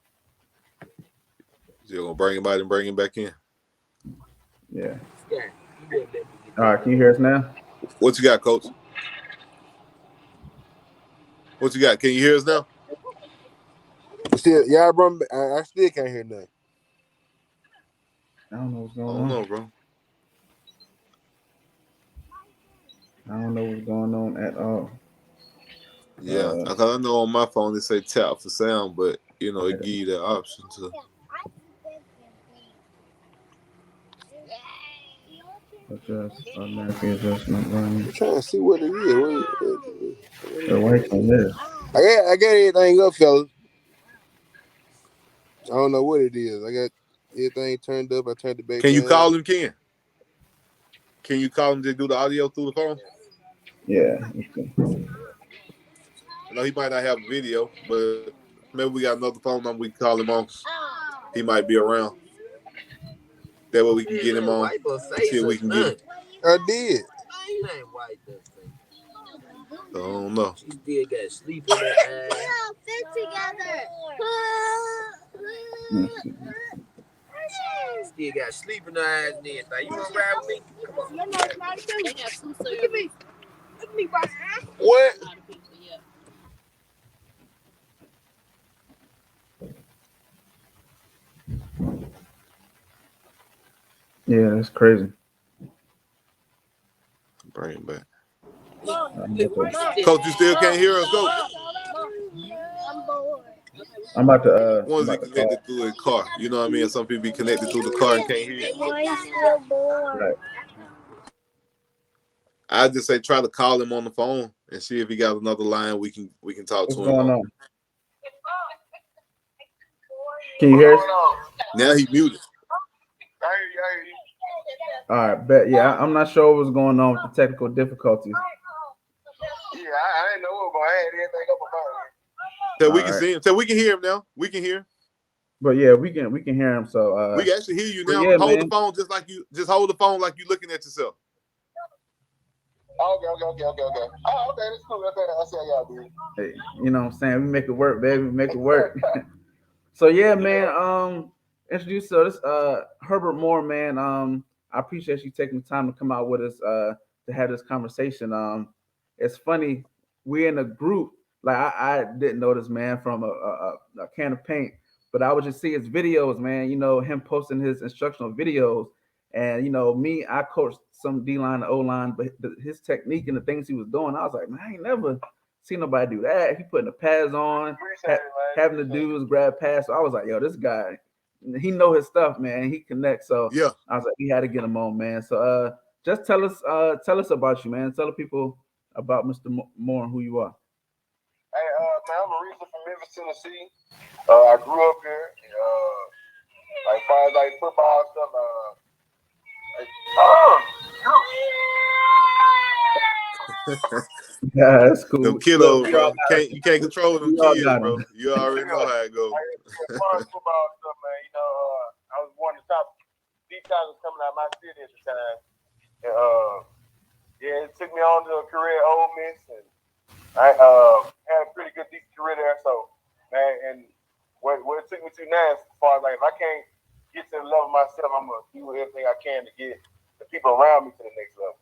So you're gonna bring him out and bring him back in. Yeah. All right, can you hear us now? What you got, Coach? What you got? Can you hear us now? Still, y'all, bro, I still can't hear nothing. I don't know what's I going don't on. know, bro. I don't know what's going on at all. Yeah, I know on my phone they say tap for sound, but you know it give you that option to. Automatically adjustment volume. I'm trying to see what it is. The white on this. I got everything up, fellas. I don't know what it is. I got everything turned up. I turned it back Can you down. call him, Ken? Can you call him to do the audio through the phone? Yeah. Okay. I know he might not have a video, but maybe we got another phone number we can call him on. He might be around. That way we can get him on. See if we can get him. I did. I don't know. She still got sleep in her eyes. Still got sleep in her eyes and everything. You wanna ride with me? Come on. Look at me. What? Yeah, that's crazy. Bring him back. Coach, you still can't hear us, Coach? I'm about to One's he connected through his car. You know what I mean? Some people be connected through the car and can't hear it. right. I just say try to call him on the phone and see if he got another line we can talk What's to him going on. on? Can you hear us? Now he muted. All right, bet. Yeah, I'm not sure what's going on with the technical difficulties. Yeah, I didn't know what I had anything up about it. So we can see him. So we can hear him now. We can hear him. But yeah, we can hear him. So we can actually hear you now. Yeah, hold man. the phone just hold the phone like you're looking at yourself. Okay. Oh, okay, that's cool. I see how y'all do. Hey, you know what I'm saying? We make it work, baby. We make it work. So yeah, man. Introduce this Herbert Moore, man. I appreciate you taking the time to come out with us to have this conversation. It's funny, we're in a group. Like I didn't know this man from a can of paint, but I would just see his videos, man. You know, him posting his instructional videos. And you know, me, I coached some D-line, O-line, but his technique and the things he was doing, I was like, man, I ain't never seen nobody do that. He putting the pads on, having the dudes grab pass. So I was like, yo, this guy, he know his stuff, man. He connects. So yeah, I was like, we had to get him on, man. So just tell us about you, man. Tell the people about Mr. Moore and who you are. Hey, man, I'm a reason from Memphis, Tennessee. I grew up here. Like far as like football stuff. Yeah, that's cool. Them kiddos, bro. You can't control them kids, bro. You already know how it goes. As far as football stuff, man, you know, I was one of the top deep tackles coming out of my city at the time. And, yeah, it took me on to a career at Ole Miss, and I had a pretty good deep career there. So, man, and what it took me to now, as far as like if I can't get to the level myself, I'm gonna do everything I can to get the people around me to the next level.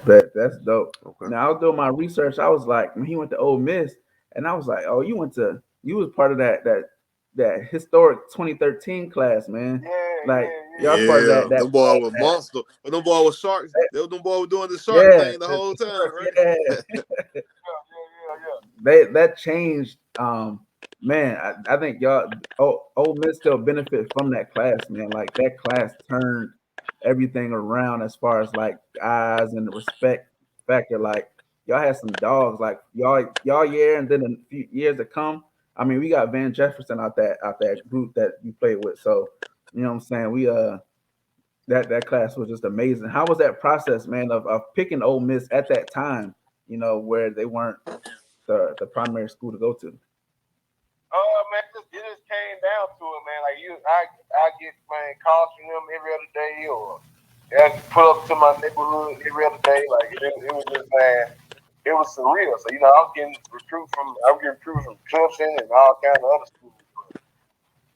Bet. That's dope. Okay. Now I was doing my research. I was like, when he went to Ole Miss, and I was like, oh, you was part of that historic 2013 class, man. Yeah. Y'all part of that. Them boy was monster. But them boy was sharks. Them boy was doing the shark thing the whole time, right? Yeah. That changed. Man, I think y'all Ole Miss still benefit from that class, man. Like that class turned everything around as far as like eyes and the respect factor. Like y'all had some dogs, like y'all year, and then a few years to come. I mean, we got Van Jefferson out that group that you played with. So you know what I'm saying? We that class was just amazing. How was that process, man, of picking Ole Miss at that time? You know, where they weren't the primary school to go to. Man, it just came down to it, man. Like I get calls from them every other day, or I pull up to my neighborhood every other day. Like it was just, man, it was surreal. So you know, I was getting recruited from Clemson and all kinds of other schools. But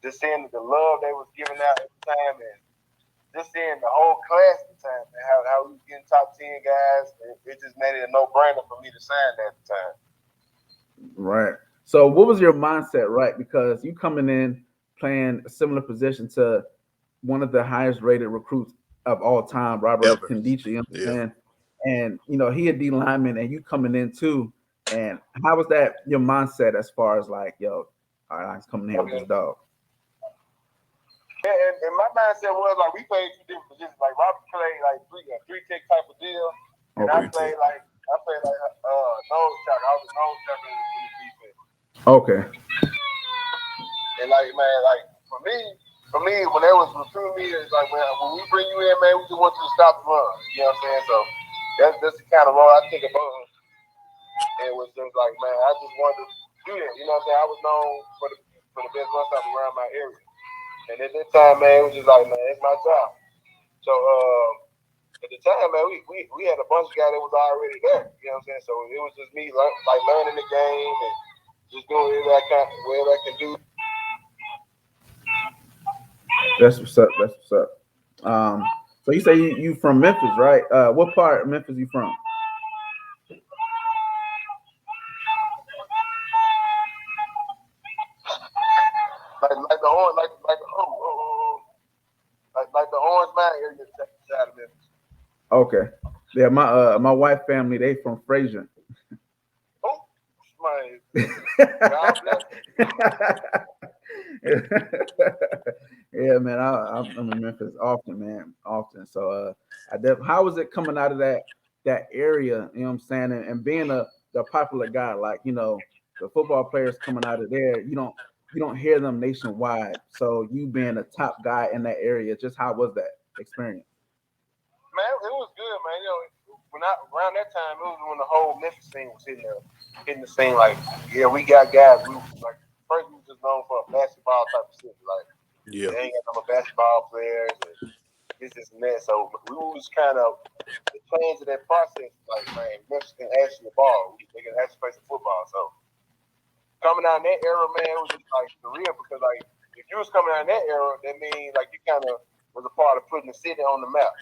just seeing the love they was giving out at the time, and just seeing the whole class at the time, and how we was getting top 10 guys, it just made it a no-brainer for me to sign that at the time. Right. So what was your mindset, right? Because you coming in playing a similar position to one of the highest rated recruits of all time, Robert Kendicha, you know what I'm saying? And you know, he a D lineman and you coming in too. And how was that your mindset as far as like, yo, all right, I'm coming here with this dog? Yeah, and my mindset was like we played two different positions. Like Robert played like three tech type of deal. And I played like nose tackle. I was a nose tackle in the defense. Okay. And like, man, like for me, when they was recruiting me, it's like, man, when we bring you in, man, we just want you to stop the run. You know what I'm saying? So that's the kind of role I think about. And it was just like, man, I just wanted to do that. You know what I'm saying? I was known for the best run stop around my area. And at that time, man, it was just like, man, it's my job. So at the time, man, we had a bunch of guys that was already there. You know what I'm saying? So it was just me learning the game and just doing whatever I can do. That's what's up. So you say you from Memphis, right? What part of Memphis you from? Like the Orange Mountain area side of Memphis. Okay. Yeah, my wife family, they from Fraser. Oh, man. God bless. Yeah, man, I'm in Memphis often, man, often. So, how was it coming out of that area? You know what I'm saying, and being the popular guy, like the football players coming out of there, you don't hear them nationwide. So you being a top guy in that area, just how was that experience? Man, it was good, man. Around that time, it was when the whole Memphis scene was hitting the scene. Like, yeah, we got guys. We like first we was just known for a basketball type of city. Like, Yeah. they ain't got no basketball players and this and that. So we was kind of the change of that process. Like, man, Memphis can actually ball. They can actually play some football. So coming out in that era, man, it was just like surreal because like if you was coming out in that era, that means like you kind of was a part of putting the city on the map.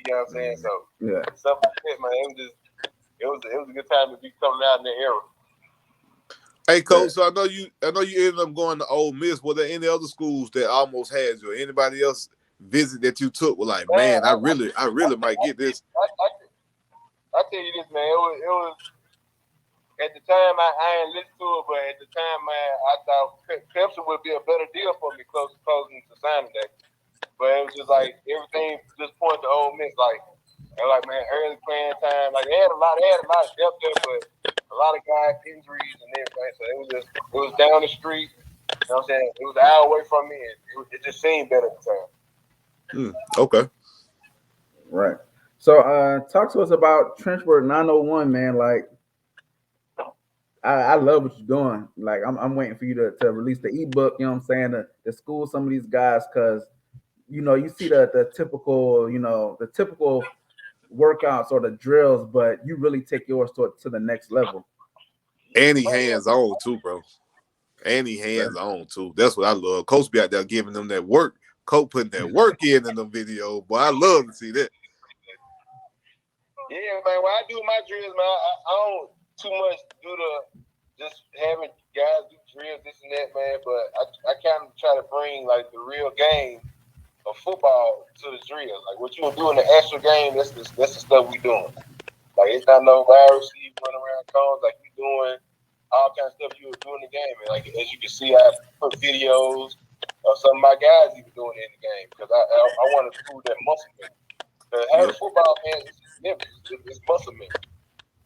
You know what I'm saying? So Yeah. stuff like that, man. It was a good time to be coming out in that era. Hey, Coach, so I know you ended up going to Ole Miss. Were there any other schools that almost had you, or anybody else visit that you took? Were like, man, I really might get this. I tell you this, man. It was at the time I ain't listened to it, but at the time, man, I thought Clemson would be a better deal for me closing to signing day. But it was just like everything just pointed to Ole Miss, like man, early playing time. Like they had a lot of depth there, but a lot of guys injuries and everything. So it was down the street. You know what I'm saying? It was an hour away from me, and it just seemed better at the time. Okay. Right. So talk to us about Trenchwork 901, man. Like I love what you're doing. Like I'm waiting for you to release the ebook, you know what I'm saying, to school some of these guys, because you see the typical, the typical workouts or the drills, but you really take yours to the next level. And he hands on too, bro. And he hands on too. That's what I love. Coach be out there giving them that work. Coach putting that work in the video. Boy, I love to see that. Yeah, man. When I do my drills, man, I don't too much do just having guys do drills, this and that, man. But I kind of try to bring like the real game of football to the drill. Like what you gonna do in the actual game, that's the stuff we doing. Like it's not no wide receiver running around cones. Like we doing all kinds of stuff you would do in the game. And like as you can see, I put videos of some of my guys even doing it in the game because I want to prove that muscle memory. Because having football, man, it's muscle memory.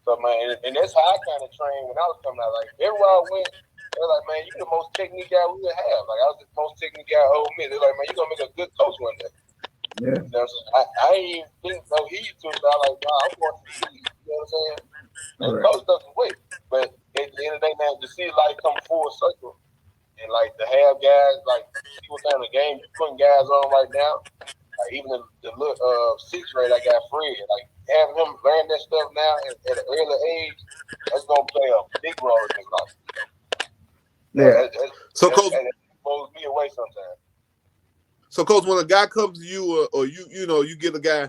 So man, and that's how I kind of trained when I was coming out. Like everywhere I went, they were like, man, you the most technique guy we would have. Like I was the most technique guy at Ole Miss. They're like, man, you gonna make a good coach one day. Yeah. You know what I'm saying? I ain't even think no heat to it. I was like, nah, I'm going to the heat. You know what I'm saying? And coach doesn't wait. But at the end of the day, man, to see like come full circle and like to have guys like see what kind of game you're putting guys on right now. Like even the sixth grade, I got Fred. Like having him learn that stuff now at an early age, that's gonna play a big role in his life. Yeah. So, Coach, it blows me away sometimes. So, Coach, when a guy comes to you, or you get a guy,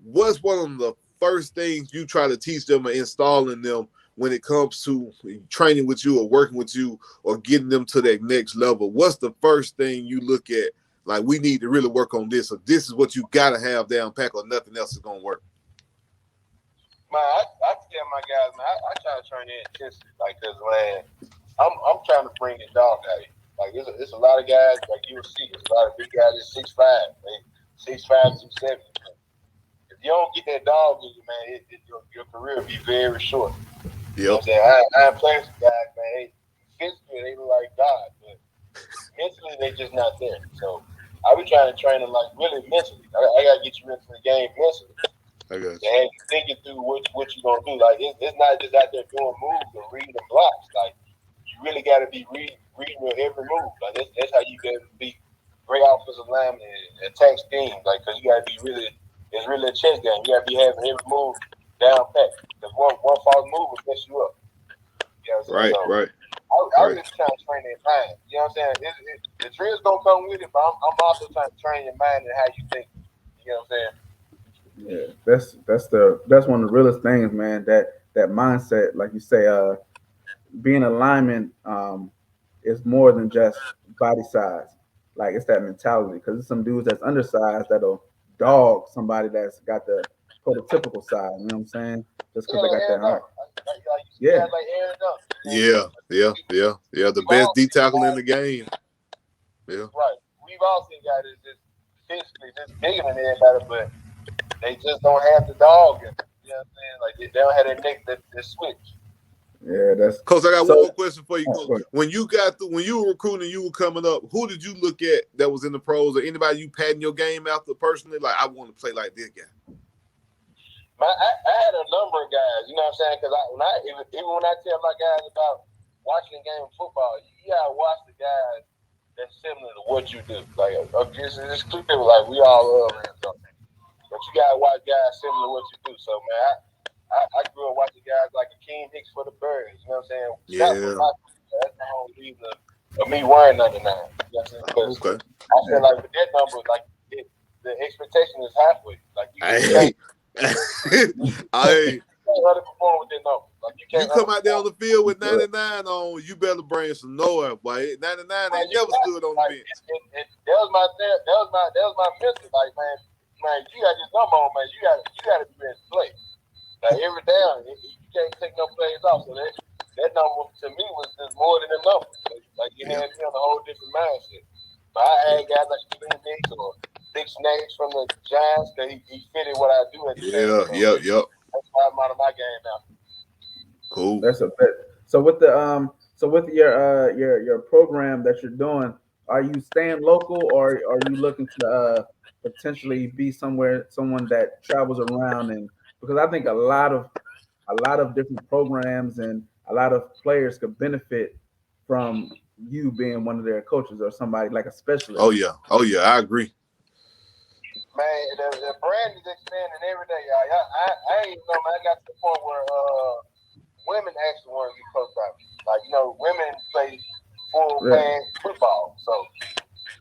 what's one of the first things you try to teach them or installing them when it comes to training with you or working with you or getting them to that next level? What's the first thing you look at? Like, we need to really work on this, or this is what you got to have down pack, or nothing else is going to work. Man, I tell my guys, man, I try to train their intensity, like, cause man, I'm trying to bring the dog out of you. Like, there's a lot of guys, like you'll see, there's a lot of big guys that's 6'5", 6'5", 270. If you don't get that dog in you, man, your career will be very short. You know what I'm saying? I playing some guys, man, physically they look like God, but mentally they just not there. So I be trying to train them like really mentally. I gotta get you into the game mentally. I got you. And thinking through what you gonna do. Like it's not just out there doing moves and reading blocks. Like you really gotta be reading your every move. Like that's how you gotta be great offensive lineman and attack schemes. Like because you gotta be it's really a chess game. You gotta be having every move down pat. Because one false move will mess you up. You know what I'm saying? Right. I really trying to train their mind. You know what I'm saying? The drill's gonna come with it, but I'm also trying to train your mind and how you think. You know what I'm saying? Yeah, that's one of the realest things, man. That mindset, like you say, being a lineman is more than just body size. Like it's that mentality, because there's some dudes that's undersized that'll dog somebody that's got the prototypical side. You know what I'm saying? Just because Yeah, I got that heart. Yeah. Yeah. Like Aaron Dunn. Yeah. The best D tackle in the game. Yeah. Right. We've all seen guys that's just physically just bigger than everybody, but they just don't have the dog in them. You know what I'm saying? Like they don't have that neck that switch. Yeah, that's Coach, I got so. one more question for you, Coach. Oh, When you were recruiting, you were coming up, who did you look at that was in the pros, or anybody you patting your game after personally? Like, I want to play like this guy. I had a number of guys, you know what I'm saying? Because even when I tell my guys about watching the game of football, you gotta watch the guys that's similar to what you do. Like, it's clear, like we all love and something, but you gotta watch guys similar to what you do. So, man, I grew up watching guys like Akeem Hicks for the Birds. You know what I'm saying? Yeah. That's the whole reason of me wearing number 9. You know what I'm saying? Okay. I feel like with that number, like the expectation is halfway. Like you Hey. can't underperform with that number. Like you come out there on the field with 99 on, you better bring some noise, boy. 99 ain't never stood on the bench. That was my mentor. Like, man, you got this number on, man. You got to be ready to play. Like every down, you can't take no plays off. So that number to me was just more than a number. Like you had me on a whole different mindset. But I had guys like Steven Diggs or Big Snakes from the Giants that he fitted what I do at the game. Yep. That's why I'm out of my game now. Cool. That's a bit. So with your program that you're doing, are you staying local or are you looking to potentially be someone that travels around? And because I think a lot of different programs and a lot of players could benefit from you being one of their coaches or somebody like a specialist. Oh yeah, I agree. Man, the brand is expanding every day, y'all. I ain't know, man. I got to the point where women actually want to be coached by me. Like, women play full pad football. So,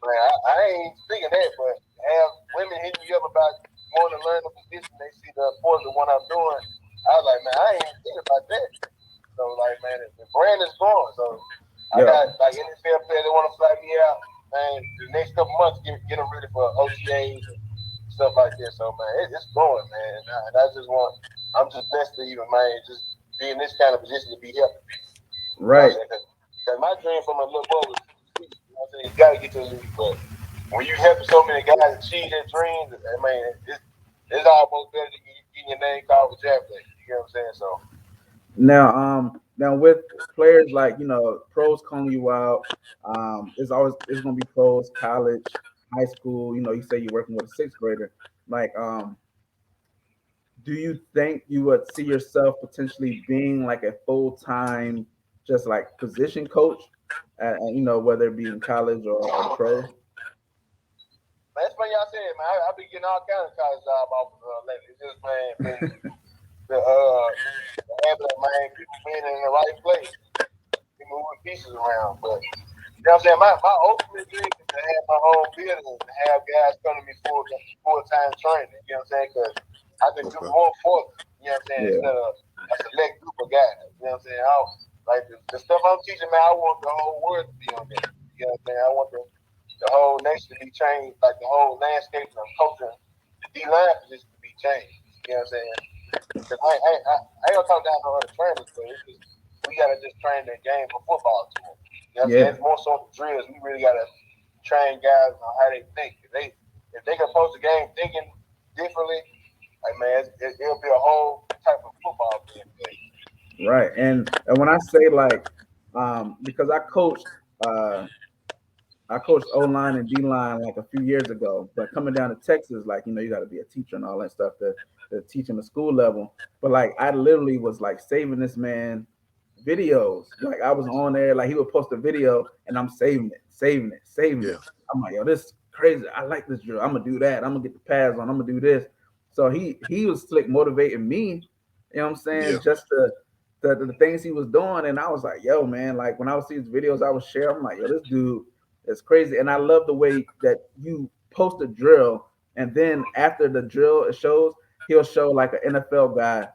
man, I ain't speaking that, but have women hitting me up about wanting to learn the position. They see the importance of what I'm doing. I was like, man, I ain't thinking about that. So, like, man, the brand is growing. So, I got, like, NFL players that want to fly me out. Man, the next couple months, get them ready for OTAs and stuff like that. So, man, it's growing, man. And I'm just blessed to even, man, just be in this kind of position to be helping. Right. Because my dream from a little boy was, you know what I'm saying, you got to get to the league. But when you helping so many guys achieve their dreams, man, it's almost better than getting your name called for draft day. You know what I'm saying? So. Now with players like, pros calling you out, it's gonna be pros, college, high school. You say you're working with a 6th grader. Like, do you think you would see yourself potentially being like a full-time, just like position coach, whether it be in college or pro? That's what y'all said, man. I've been getting all kinds of college jobs off lately. It's just, man, the habit of, man, people being in the right place, moving pieces around. But you know what I'm saying? My ultimate dream is to have my own business and have guys come to me full-time training. You know what I'm saying? Because I can do more for them. You know what I'm saying? Instead of a select group of guys. You know what I'm saying? Like the stuff I'm teaching, man, I want the whole world to be on there. You know what I'm saying? I want the whole nation to be changed, like the whole landscape of culture, the D-line position to be changed. You know what I'm saying? Because I ain't gonna talk down on other trainers, but we gotta just train the game for football too. You know what I'm saying? It's more so the drills. We really gotta train guys on how they think. If they can approach the game thinking differently, like, man, it'll be a whole type of football being played. Right, and when I say like, because I coached O-line and D-line like a few years ago, but coming down to Texas, like, you got to be a teacher and all that stuff to teach them the school level. But like, I literally was like saving this man videos. Like, I was on there, like he would post a video and I'm saving it. I'm like, yo, this is crazy. I like this drill. I'm gonna do that. I'm gonna get the pads on. I'm gonna do this. So he was slick motivating me. You know what I'm saying? Yeah. Just the things he was doing, and I was like, yo, man. Like when I would see his videos, I would share. I'm like, yo, this dude. It's crazy. And I love the way that you post a drill and then after the drill it shows, he'll show like an NFL guy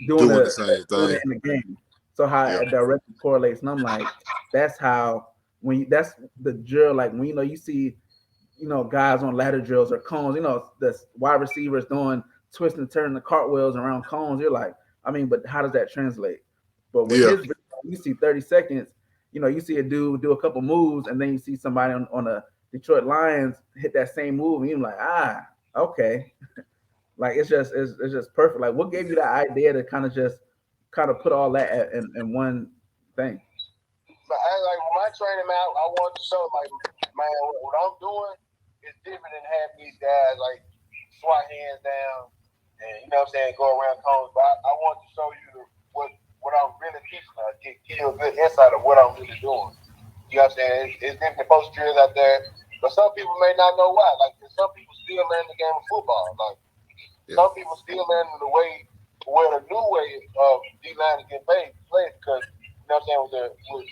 doing the same thing in the game. So how it directly correlates. And I'm like, that's how that's the drill. Like when you see, guys on ladder drills or cones, the wide receivers doing twisting and turning the cartwheels around cones. You're like, I mean, but how does that translate? But with Yeah. his video, you see 30 seconds, you see a dude do a couple moves, and then you see somebody on a Detroit Lions hit that same move, and you're like, okay. Like it's just perfect. Like, what gave you that idea to kind of put all that in one thing? But when I train him out, I want to show man, what I'm doing is different than having these guys swat hands down and go around cones. But I want to show you what I'm really teaching. Give you a good insight of what I'm really doing. You know what I'm saying? It's different post drills out there, but some people may not know why. Some people still learn the game of football. Some people still learn the new way of D-line is getting played because with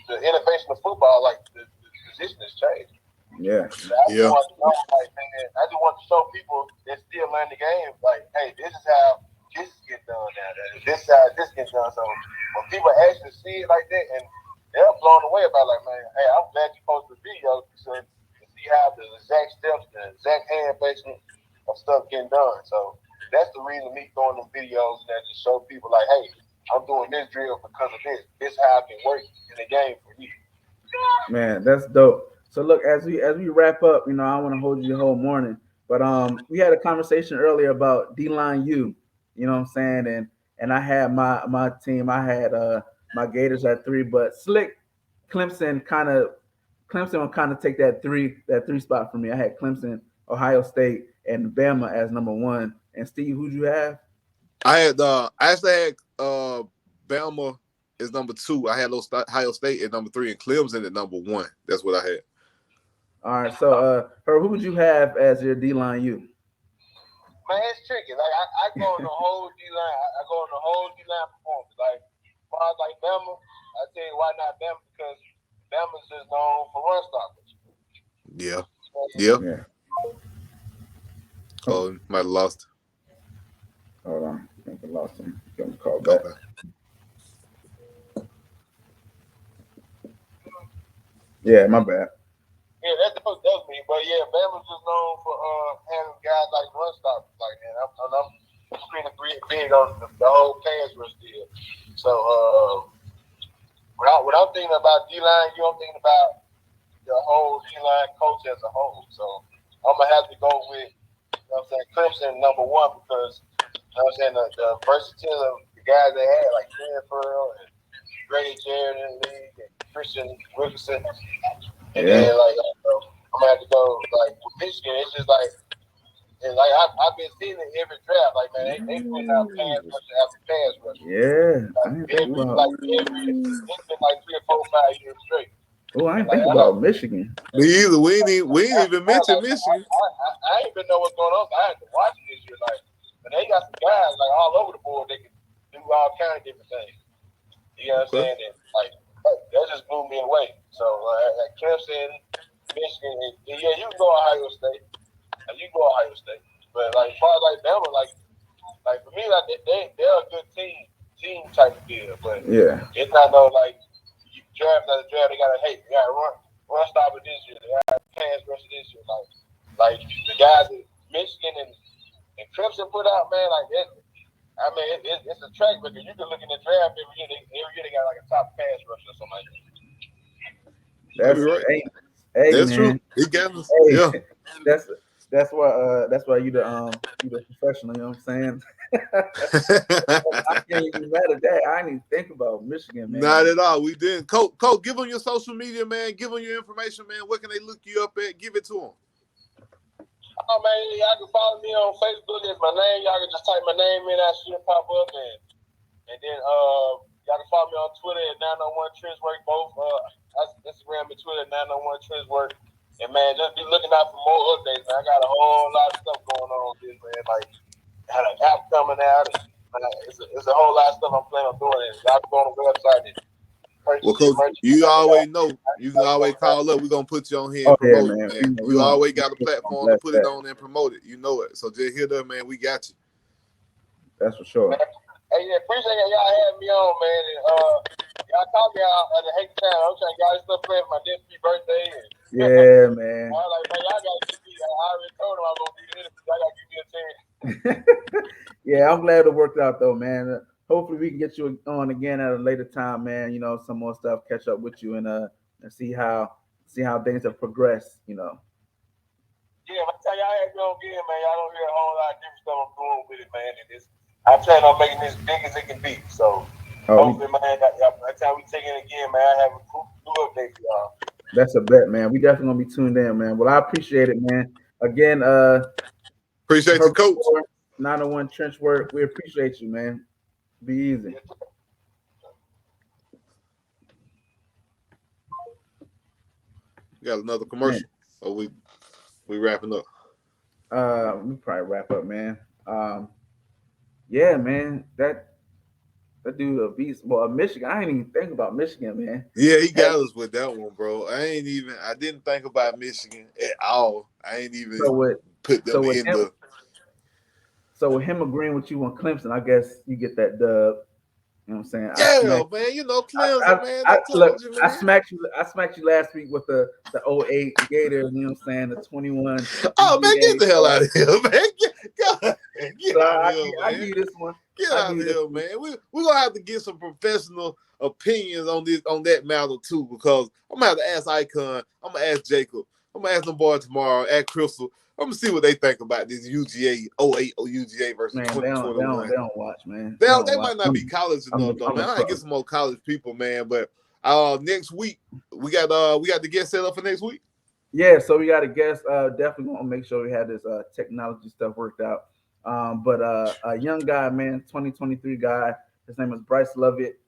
the innovation of football, the position has changed. Yeah. I just want to show people that still learn the game. Hey, this is how this gets done now. This is how this gets done. So when people actually see it like that, and they're blown away about man, hey, I'm glad you posted the video to see how the exact steps, the exact hand placement of stuff getting done. So that's the reason me throwing them videos and that to show people hey, I'm doing this drill because of this. This is how I can work in the game for you. Man, that's dope. So look, as we wrap up, I don't want to hold you the whole morning, but we had a conversation earlier about Dline U. You know what I'm saying? And I had my team. I had my Gators at 3, but Slick Clemson will kind of take that three spot from me. I had Clemson, Ohio State, and Bama as number 1. And Steve, who'd you have? I actually had Bama is number 2. I had Ohio State at number 3 and Clemson at number 1. That's what I had. All right. So, who would you have as your D-line U? Man, it's tricky. I go on the whole D-line. I go on the whole D-line performance. As far as Bama, I tell you why not Bama, because Bama's just known for run stoppers. Yeah. Oh, might have lost. Hold on. I think I lost him. Give him a call back. Okay. Yeah, my bad. Yeah, that's me. But yeah, Bama's just known for having guys run stoppers like that. I'm pretty big on the whole pass rush deal. So when I'm thinking about D-line, I'm thinking about the whole D-line coach as a whole. So I'm gonna have to go with Clemson number 1 because the versatility of the guys they had Ken Pearl and Grady Jarrett in the league and Christian Wilkerson. And then I'm gonna have to go with Michigan. It's just and I've been seeing it every draft. Man, they put out pass rush after pass rush. Yeah, it's been 3 or 4 or 5 years straight. Oh, I didn't think about Michigan. Me either. We ain't even mentioned Michigan. I ain't even know what's going on. I had to watch it this year. But they got some guys all over the board. They can do all kinds of different things. You know what I'm saying? And that just blew me away. So at Clemson, Michigan, and yeah, you can go Ohio State. But as far as Bama, for me, they're a good team type of deal. But yeah, it's not you draft after draft. They gotta run stopper this year. They got pass rush this year. The guys that Michigan and Clemson put out, man, that. I mean, it's a track record. You can look in the draft every year. They got a top pass rush or something like that. That's right. Hey, that's man. true. He got us. Hey, Yeah. That's why you the professional. You know what I'm saying? I can't even mad at that. I didn't even think about Michigan, man. Not at all. We didn't. Coach, give them your social media, man. Give them your information, man. Where can they look you up at? Give it to them. Oh man, y'all can follow me on Facebook. It's my name. Y'all can just type my name in. I should pop up, and then y'all can follow me on Twitter at 901 Trenchwork. Both Instagram and Twitter at 901 Trenchwork. And man, just be looking out for more updates, man. I got a whole lot of stuff going on with this, man. I had an app coming out. It's a whole lot of stuff I'm planning on doing. Y'all can go on the website and purchase. Well, Coach, you always know. You can always call up. We're going to put you on here and promote it, man. We always got a platform to put it on and promote it. You know it. So just hit up, man. We got you. That's for sure. Hey, yeah, appreciate y'all having me on, man. And, y'all call me out at the Hate Town. I'm trying to get all this stuff playing for my nephew birthday. Yeah, man. I was like, man, y'all got to give me. I already told him I was going to do this. Y'all got to give me a chance. Yeah, I'm glad it worked out though, man. Hopefully we can get you on again at a later time, man. You know, some more stuff, catch up with you and see how things have progressed, you know. Yeah, I tell y'all had go again, man. Y'all don't hear a whole lot of different stuff I'm doing with it, man. And it's, I plan on making this big as it can be. So hopefully, man, by the time we take it again, man, I have a new update for y'all. That's a bet, man. We definitely gonna be tuned in, man. Well, I appreciate it, man. Again, Appreciate you, Herbert coach. Moore, 901 Trenchwork. We appreciate you, man. Be easy. Got another commercial. Or we wrapping up. We probably wrap up, man. Yeah, man. That dude a beast. Well, Michigan. I didn't even think about Michigan, man. Yeah, he got us with that one, bro. I didn't think about Michigan at all. I ain't even put them in the. So with him agreeing with you on Clemson, I guess you get that dub. You know what I'm saying? Yeah, man. You know Clemson, man. I told you, man. I smacked you last week with the 08 Gators. You know what I'm saying? The 21. Oh man, get the hell out of here, man. Get out of here, man. I give you this one. Get out of here, man. We're gonna have to get some professional opinions on that matter too, because I'm gonna have to ask Icon. I'm gonna ask Jacob. I'm gonna ask them boys tomorrow. Ask Crystal. I'm gonna see what they think about this UGA 08 or UGA versus 2021. They don't watch, man. They might not be college enough though, man. I gotta get some more college people, man. But next week we got the guest set up for next week. Yeah, so we got a guest. Definitely want to make sure we had this technology stuff worked out. But a young guy, man, 2023 guy. His name is Bryce Lovett.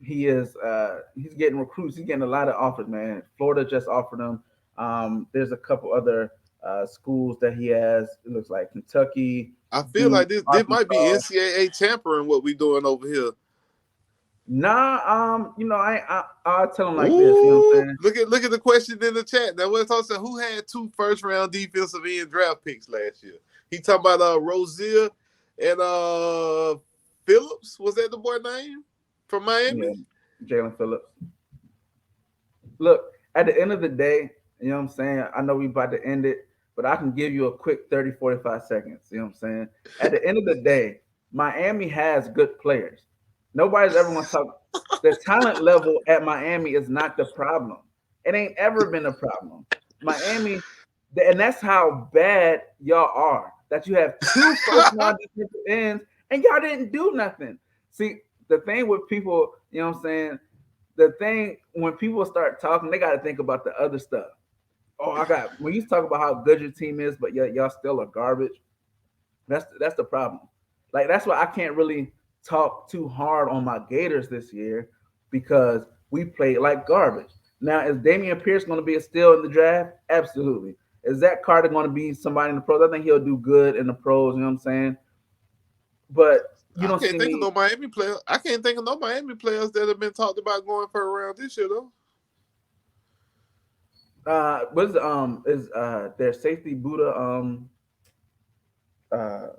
He's getting recruits. He's getting a lot of offers, man. Florida just offered him. There's a couple other schools that he has. It looks like Kentucky. I feel like this might be NCAA tampering what we doing over here. Nah, I'll tell him like this. You know what I'm saying? Look at the question in the chat. Now we're talking who had 2 first-round defensive end draft picks last year. He talking about Rozier and Phillips. Was that the boy name from Miami? Yeah, Jalen Phillips. Look, at the end of the day, you know what I'm saying? I know we about to end it, but I can give you a quick 30, 45 seconds. You know what I'm saying? At the end of the day, Miami has good players. Nobody's ever going to talk. The talent level at Miami is not the problem. It ain't ever been a problem. Miami, and that's how bad y'all are. That you have 2 first-round defensive ends, and y'all didn't do nothing. See, the thing with people, you know what I'm saying? The thing, when people start talking, they got to think about the other stuff. When you talk about how good your team is, but y'all still are garbage, that's the problem. Like, that's why I can't really talk too hard on my Gators this year, because we played like garbage. Now, is Damian Pierce going to be a steal in the draft? Absolutely. Is Zach Carter going to be somebody in the pros? I think he'll do good in the pros, you know what I'm saying? But you don't see think of no Miami player. I can't think of no Miami players that have been talked about going for a round this year though. Is their safety Buddha? Man,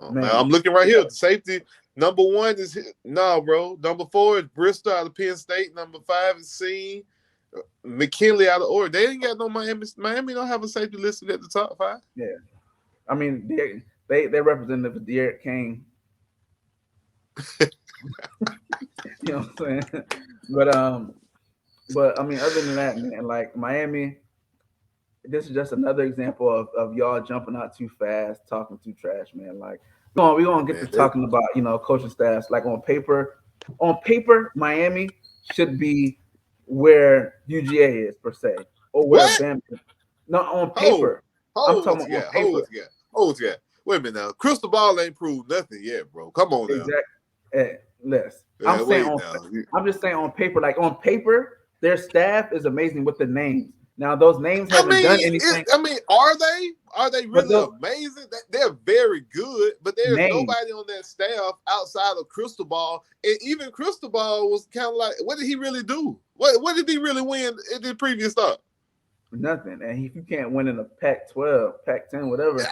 I'm looking right here. The safety number 1 is bro. Number 4 is Bristol out of Penn State. Number 5 is Scene. McKinley out of Oregon. They ain't got no Miami. Miami don't have a safety listed at the top 5. Yeah, I mean they representative Derek Kane. You know what I'm saying? But I mean, other than that, man, like Miami, this is just another example of y'all jumping out too fast, talking too trash, man. Like we're gonna get to talking about coaching staffs. Like on paper, Miami should be where UGA is per se, or where Bama. No, on paper. I'm talking about on paper. Wait a minute now. Crystal Ball ain't proved nothing yet, bro. Come on now. Exactly. I'm just saying on paper. Like on paper, their staff is amazing with the names. Now those names haven't done anything. Are they really amazing? They're very good, but there's nobody on that staff outside of Crystal Ball. And even Crystal Ball was kind of like, what did he really do? What did he really win in the previous start? Nothing. And if you can't win in the Pac-12, Pac-10, whatever,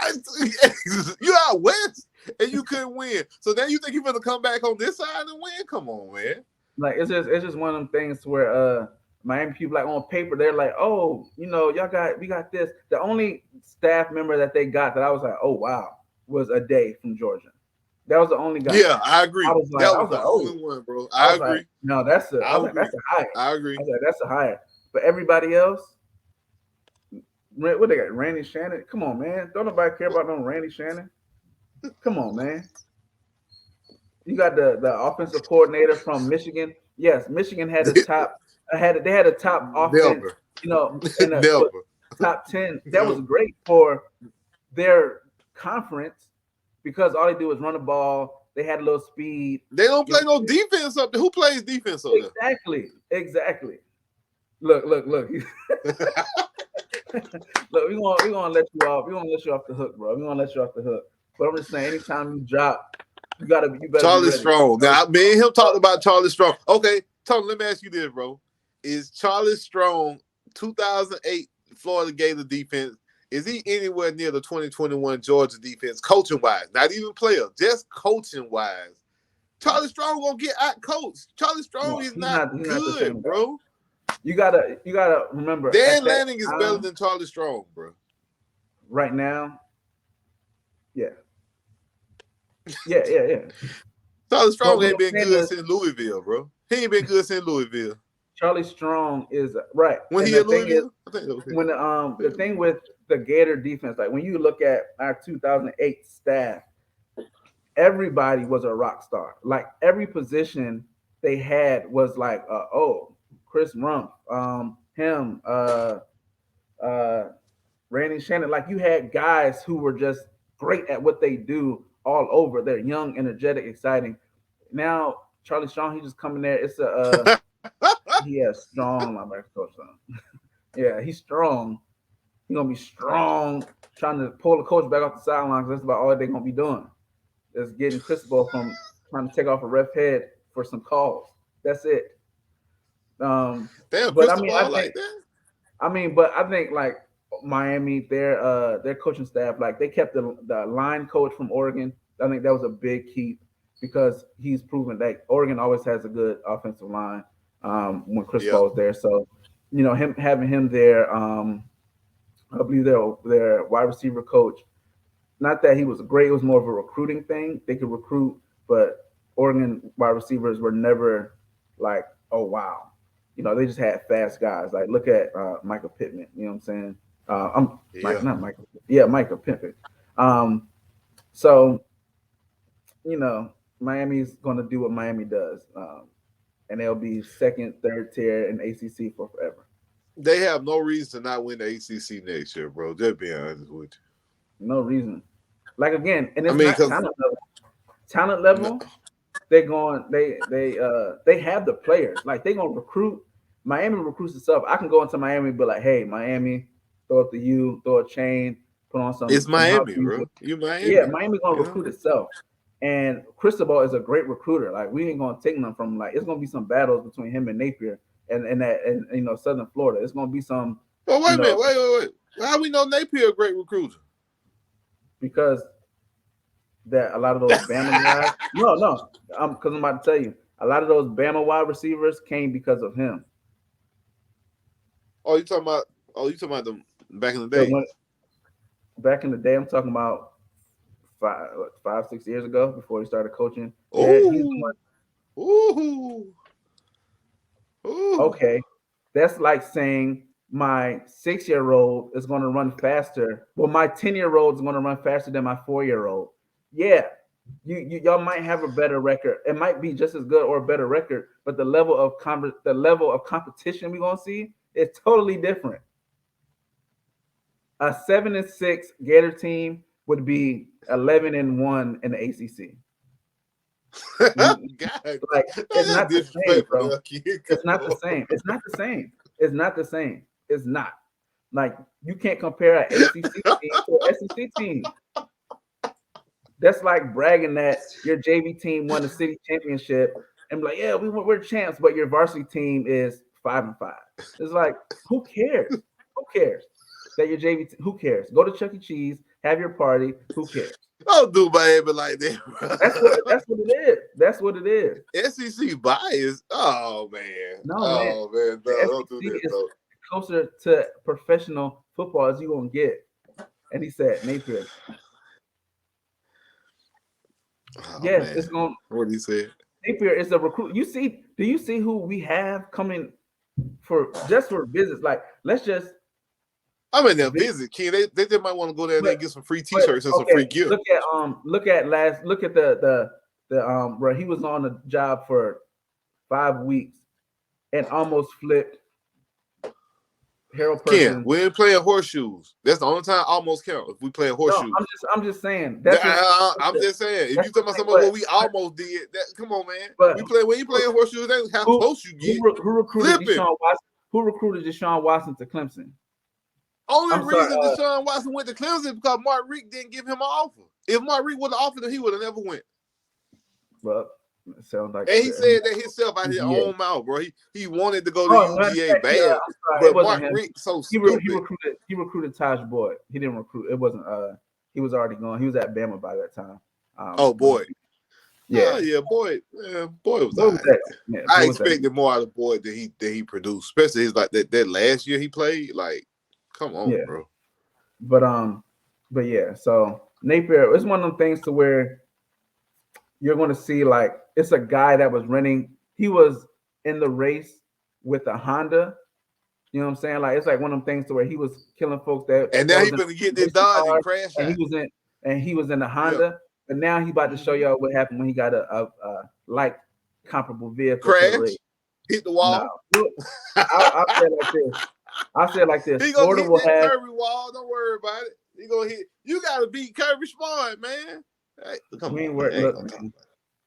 you out west and you couldn't win. So now you think you're gonna come back on this side and win? Come on, man. Like it's just one of them things where Miami people, like on paper, they're like, oh, we got this. The only staff member that they got that I was like, oh wow, was a day from Georgia. That was the only guy. Yeah, I agree. I was That was like, the oh. only one, bro. I agree. Like, no, that's a higher. I agree. I was like, that's a higher. But everybody else, what they got? Randy Shannon. Come on, man. Don't nobody care about no Randy Shannon. Come on, man. You got the offensive coordinator from Michigan. Yes, Michigan had the top. They had a top offense. Never. You know, in the Never. top 10. That was great for their conference because all they do is run the ball. They had a little speed. They don't play no defense up there. Who plays defense up there? Exactly. Look. Look, we're gonna let you off. We're gonna let you off the hook, bro. We're gonna let you off the hook. But I'm just saying, anytime you drop, you better Charlie be ready. Strong. Now, me and him talked about Charlie Strong. Okay, Tony, let me ask you this, bro. Is Charlie Strong 2008 Florida Gator defense? Is he anywhere near the 2021 Georgia defense, coaching wise? Not even player, just coaching wise. Charlie Strong gonna get out coached. Charlie Strong is not good, bro. You gotta remember. Dan Lanning is better than Charlie Strong, bro. Right now, yeah. Charlie Strong ain't been good since Louisville, bro. He ain't been good since Louisville. Charlie Strong is right. When he at Louisville, I think when the thing with the Gator defense, like when you look at our 2008 staff, everybody was a rock star. Like every position they had was like, Chris Rump, Randy Shannon. Like you had guys who were just great at what they do all over. They're young, energetic, exciting. Now Charlie Strong, he just coming there. It's a he has strong linebacker coach. Yeah, he's strong. He's gonna be strong, trying to pull the coach back off the sidelines. That's about all they're gonna be doing. Is getting Cristobal from trying to take off a ref head for some calls. That's it. Damn, but I think like Miami, their coaching staff, like they kept the line coach from Oregon. I think that was a big keep because he's proven that Oregon always has a good offensive line when Cristobal is there. So, you know, having him there, I believe their wide receiver coach. Not that he was great; it was more of a recruiting thing. They could recruit, but Oregon wide receivers were never like, oh wow, you know, they just had fast guys. Like look at Michael Pittman. You know what I'm saying? Michael Pittman. So, you know, Miami's going to do what Miami does, and they'll be second, third tier in ACC for forever. They have no reason to not win the ACC next year, bro. Just being honest with you. No reason. Like again, and it's not talent level. They have the players. Like they're gonna recruit. Miami recruits itself. I can go into Miami and be like, hey, Miami, throw it to you, throw a chain, put on some. It's Miami, bro. You Miami. Yeah, Miami's gonna recruit itself. And Cristobal is a great recruiter. Like we ain't gonna take them from like it's gonna be some battles between him and Napier and you know Southern Florida. It's gonna be some. Well, wait a minute, wait. How we know Napier a great recruiter? Because that a lot of those Bama guys. No, because I'm about to tell you, a lot of those Bama wide receivers came because of him. You talking about them back in the day? Back in the day, I'm talking about 5-6 years ago before he started coaching. Ooh. Okay, that's like saying my 6-year-old is going to run faster. Well, my 10-year-old is going to run faster than my 4-year-old. Yeah, y'all might have a better record. It might be just as good or a better record, but the level of competition we're gonna see is totally different. A 7-6 Gator team would be 11-1 in the ACC. God, like it's not the same, bro. It's not the same. It's not. Like you can't compare an ACC team to an SEC team. That's like bragging that your JV team won the city championship and be like, yeah, we're champs, but your varsity team is 5-5. It's like, who cares? Who cares that your JV? Who cares? Go to Chuck E. Cheese, have your party. Who cares? Don't do Miami like that, bro. That's what it is. That's what it is. SEC bias. Oh man. No, man. No, don't do that. Though. Closer to professional football as you gonna get. And he said, Napier, Oh, yes, man. it's going. What did he say? Napier is a recruit. You see? Do you see who we have coming for visits? Like, let's just. I'm in there visit, Ken. They just might want to go there and then get some free T-shirts and some free gear. Look at the where he was on the job for 5 weeks and almost flipped Harold Person. Ken, we ain't playing horseshoes. That's the only time I almost count if we play horseshoes. No, I'm just saying. I'm just saying. If you talking about something what we almost did, come on, man. We ain't playing horseshoes. That's how close you get. Who recruited Deshaun Watson? Who recruited Deshaun Watson to Clemson? Only reason Deshaun Watson went to Clemson is because Mark Richt didn't give him an offer. If Mark Richt would have offered him, he would have never went. Well, it sounds like. And he said that himself out his own mouth, bro. He wanted to go to UGA bad, but Mark Richt so stupid. He recruited Taj Boyd. He didn't recruit. It wasn't. He was already gone. He was at Bama by that time. Boyd. Yeah, Boyd. Boyd was. I expected more out of Boyd than he produced, especially his like that last year he played. Like, come on, bro. But yeah. So Napier, it's one of them things to where you're going to see like it's a guy that was renting. He was in the race with a Honda. You know what I'm saying? Like it's like one of them things to where he was killing folks that. And now he's gonna get this Dodge and crash. And he was in the Honda. Yeah. But now he about to show y'all what happened when he got a like comparable vehicle. Crash, hit the wall. No. I'll say it like this. He gonna hit that Kirby wall. Don't worry about it. He gonna hit. You gotta beat Kirby Smart, man. Hey,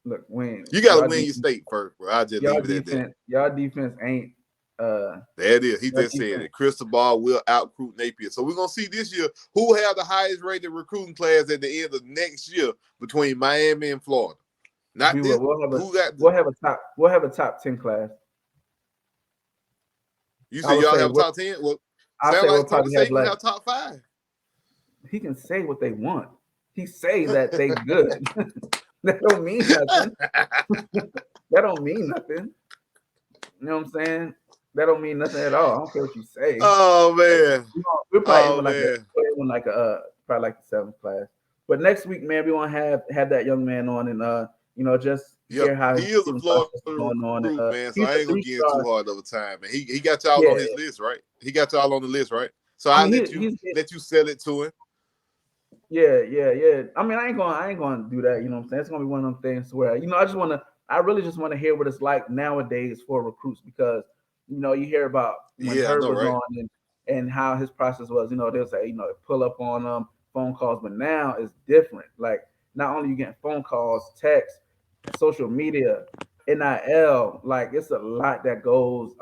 Look, Wayne. You gotta win your state first, bro. I just leave it at that. Y'all defense ain't. There it is. He just said it. Cristobal will out-recruit Napier. So we're gonna see this year who have the highest rated recruiting class at the end of next year between Miami and Florida. We'll have a top 10 class. You say y'all have top 10? Well, sound like Tony say we have top 5. He can say what they want. He say that they good. That don't mean nothing. That don't mean nothing. You know what I'm saying? That don't mean nothing at all. I don't care what you say. Oh man, we're probably probably like the 7th class. But next week, man, we want to have that young man on and just hear how he is a Florida going on. Man, so I ain't gonna give too hard of a time. Man, he got y'all on his list, right? He got y'all on the list, right? So I'll let you sell it to him. Yeah. I mean, I ain't gonna do that. You know what I'm saying? It's gonna be one of them things where I really just want to hear what it's like nowadays for recruits because you hear about when Herb was on and how his process was. They'll say pull up on them phone calls, but now it's different. Like not only you getting phone calls, text, social media, NIL. Like it's a lot that goes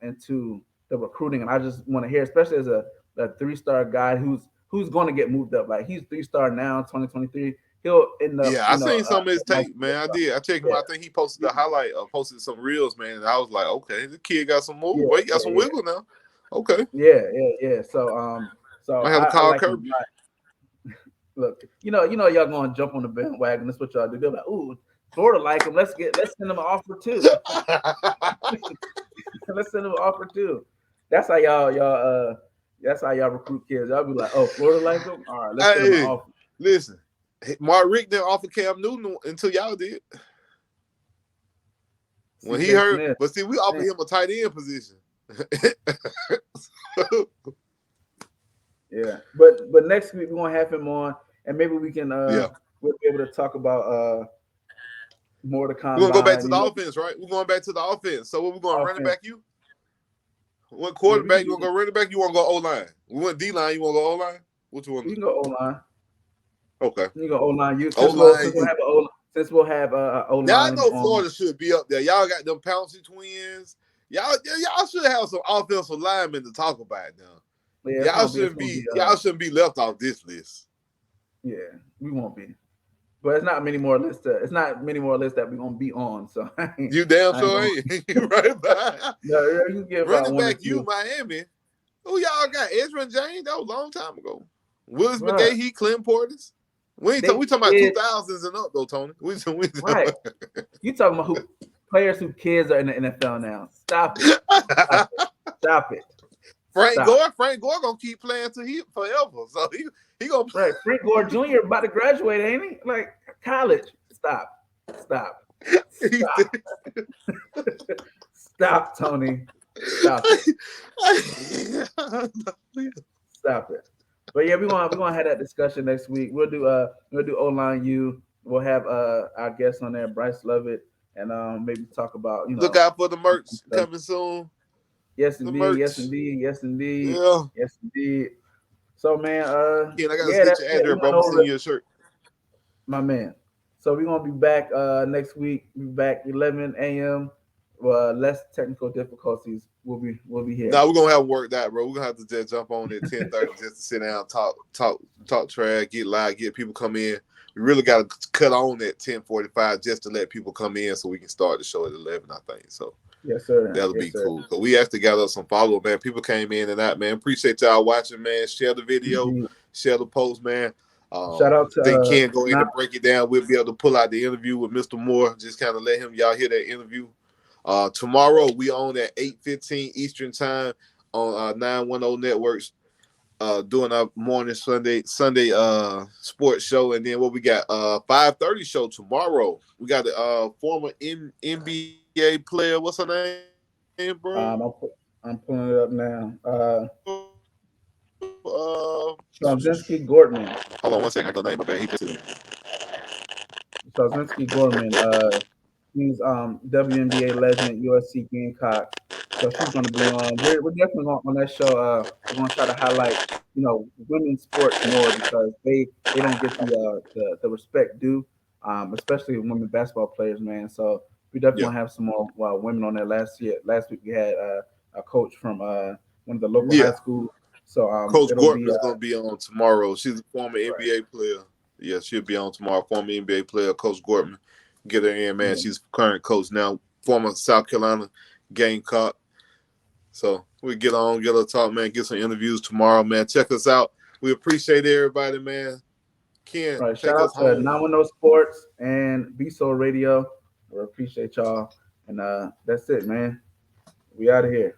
into the recruiting, and I just want to hear, especially as a 3-star guy who's going to get moved up. Like he's 3-star now, 2023. He'll end up. Yeah, I seen some of his tape, man. I did. I checked him. I think he posted a highlight, posted some reels, man. And I was like, okay, the kid got some move. He got some wiggle now. Okay. Yeah. So I have to call Kirby. Look, y'all gonna jump on the bandwagon. That's what y'all do. They're like, ooh, Florida like him. Let's send him an offer too. Let's send him an offer too. That's how y'all recruit kids. Y'all be like, oh, Florida like him. All right, let's send him an offer. Listen. Mark Richt didn't offer Cam Newton until y'all did. When he heard, Smith. But see, we offered him a tight end position. Yeah, but next week we're gonna have him on, and maybe we can we'll be able to talk about more to come. We're gonna go back to the offense, right? We're going back to the offense. So what we're going running back you? What quarterback you want to go running back? You want to go O-line? We want D-line. You want to go O-line? What you want? You can go O-line. Okay. You go O-line. Since we'll have O-line. Y'all know Florida should be up there. Y'all got them Pouncey twins. Y'all should have some offensive linemen to talk about now. Yeah, y'all shouldn't be left off this list. Yeah, we won't be. But it's not many more lists that we're gonna be on. So you damn sure ain't. Right back. No, you get running back Miami. Who y'all got? Ezra James? That was a long time ago. Willis McGahee, Clint Portis. We talking about 2000s and up though, Tony. Right. You talking about players whose kids are in the NFL now. Stop it. Stop it. Frank Gore gonna keep playing till he forever. So he gonna play. Right. Frank Gore Jr. about to graduate, ain't he? Like college. Stop. Stop, Tony. Stop it. Stop it. But yeah, we're gonna have that discussion next week. We'll do Dline U. We'll have our guest on there, Bryce Lovett, and maybe talk about Look out for the merch coming soon. Yes The indeed, merch. yes indeed, yes indeed, Yeah. yes indeed. So man, Ken, I gotta get your address, bro. I'm gonna send you a shirt. My man. So we're gonna be back next week. We'll be back 11 a.m. Less technical difficulties. We'll be here. Now we're gonna have worked out, bro. We're gonna have to just jump on at 10:30 just to sit down, talk trash, get live, get people come in. We really got to cut on at 10:45 just to let people come in so we can start the show at 11. I think so. Yes, sir. That'll be cool. But we actually got us some follow, man. People came in and out, man. Appreciate y'all watching, man. Share the video, share the post, man. Shout out to then Ken go in and break it down. We'll be able to pull out the interview with Mr. Moore. Just kind of let y'all hear that interview. Tomorrow we on at 8:15 Eastern time on 910 Networks. Doing our morning Sunday sports show, and then what we got 5:30 show tomorrow. We got the former NBA player. What's her name, bro? I'm pulling it up now. Straczynski Gortman. Hold on one second. The name of it. Straczynski Gortman. He's WNBA legend, USC Gamecock. So she's going to be on. We're definitely on that show. We're going to try to highlight, women's sports more because they don't get the respect due, especially women basketball players, man. So we definitely want to have some more women on there. Last week we had a coach from one of the local high schools. So Coach Gortman is going to be on tomorrow. She's a former NBA player. Yeah, she'll be on tomorrow. Former NBA player, Coach Gortman. Get her in, man. Yeah. She's current coach now, former South Carolina Gamecock. So we get on, get her talk, man. Get some interviews tomorrow, man. Check us out. We appreciate everybody, man. Ken, right, shout out to 910 Sports and Be So Radio. We appreciate y'all, and that's it, man. We out of here.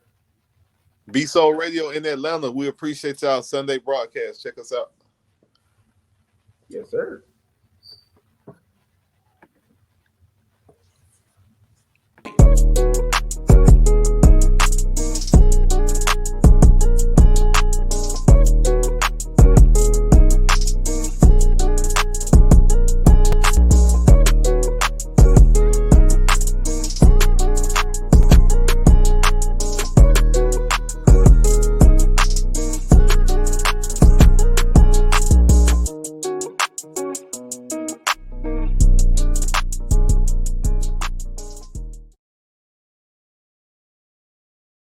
Be So Radio in Atlanta. We appreciate y'all. Sunday broadcast. Check us out. Yes, sir.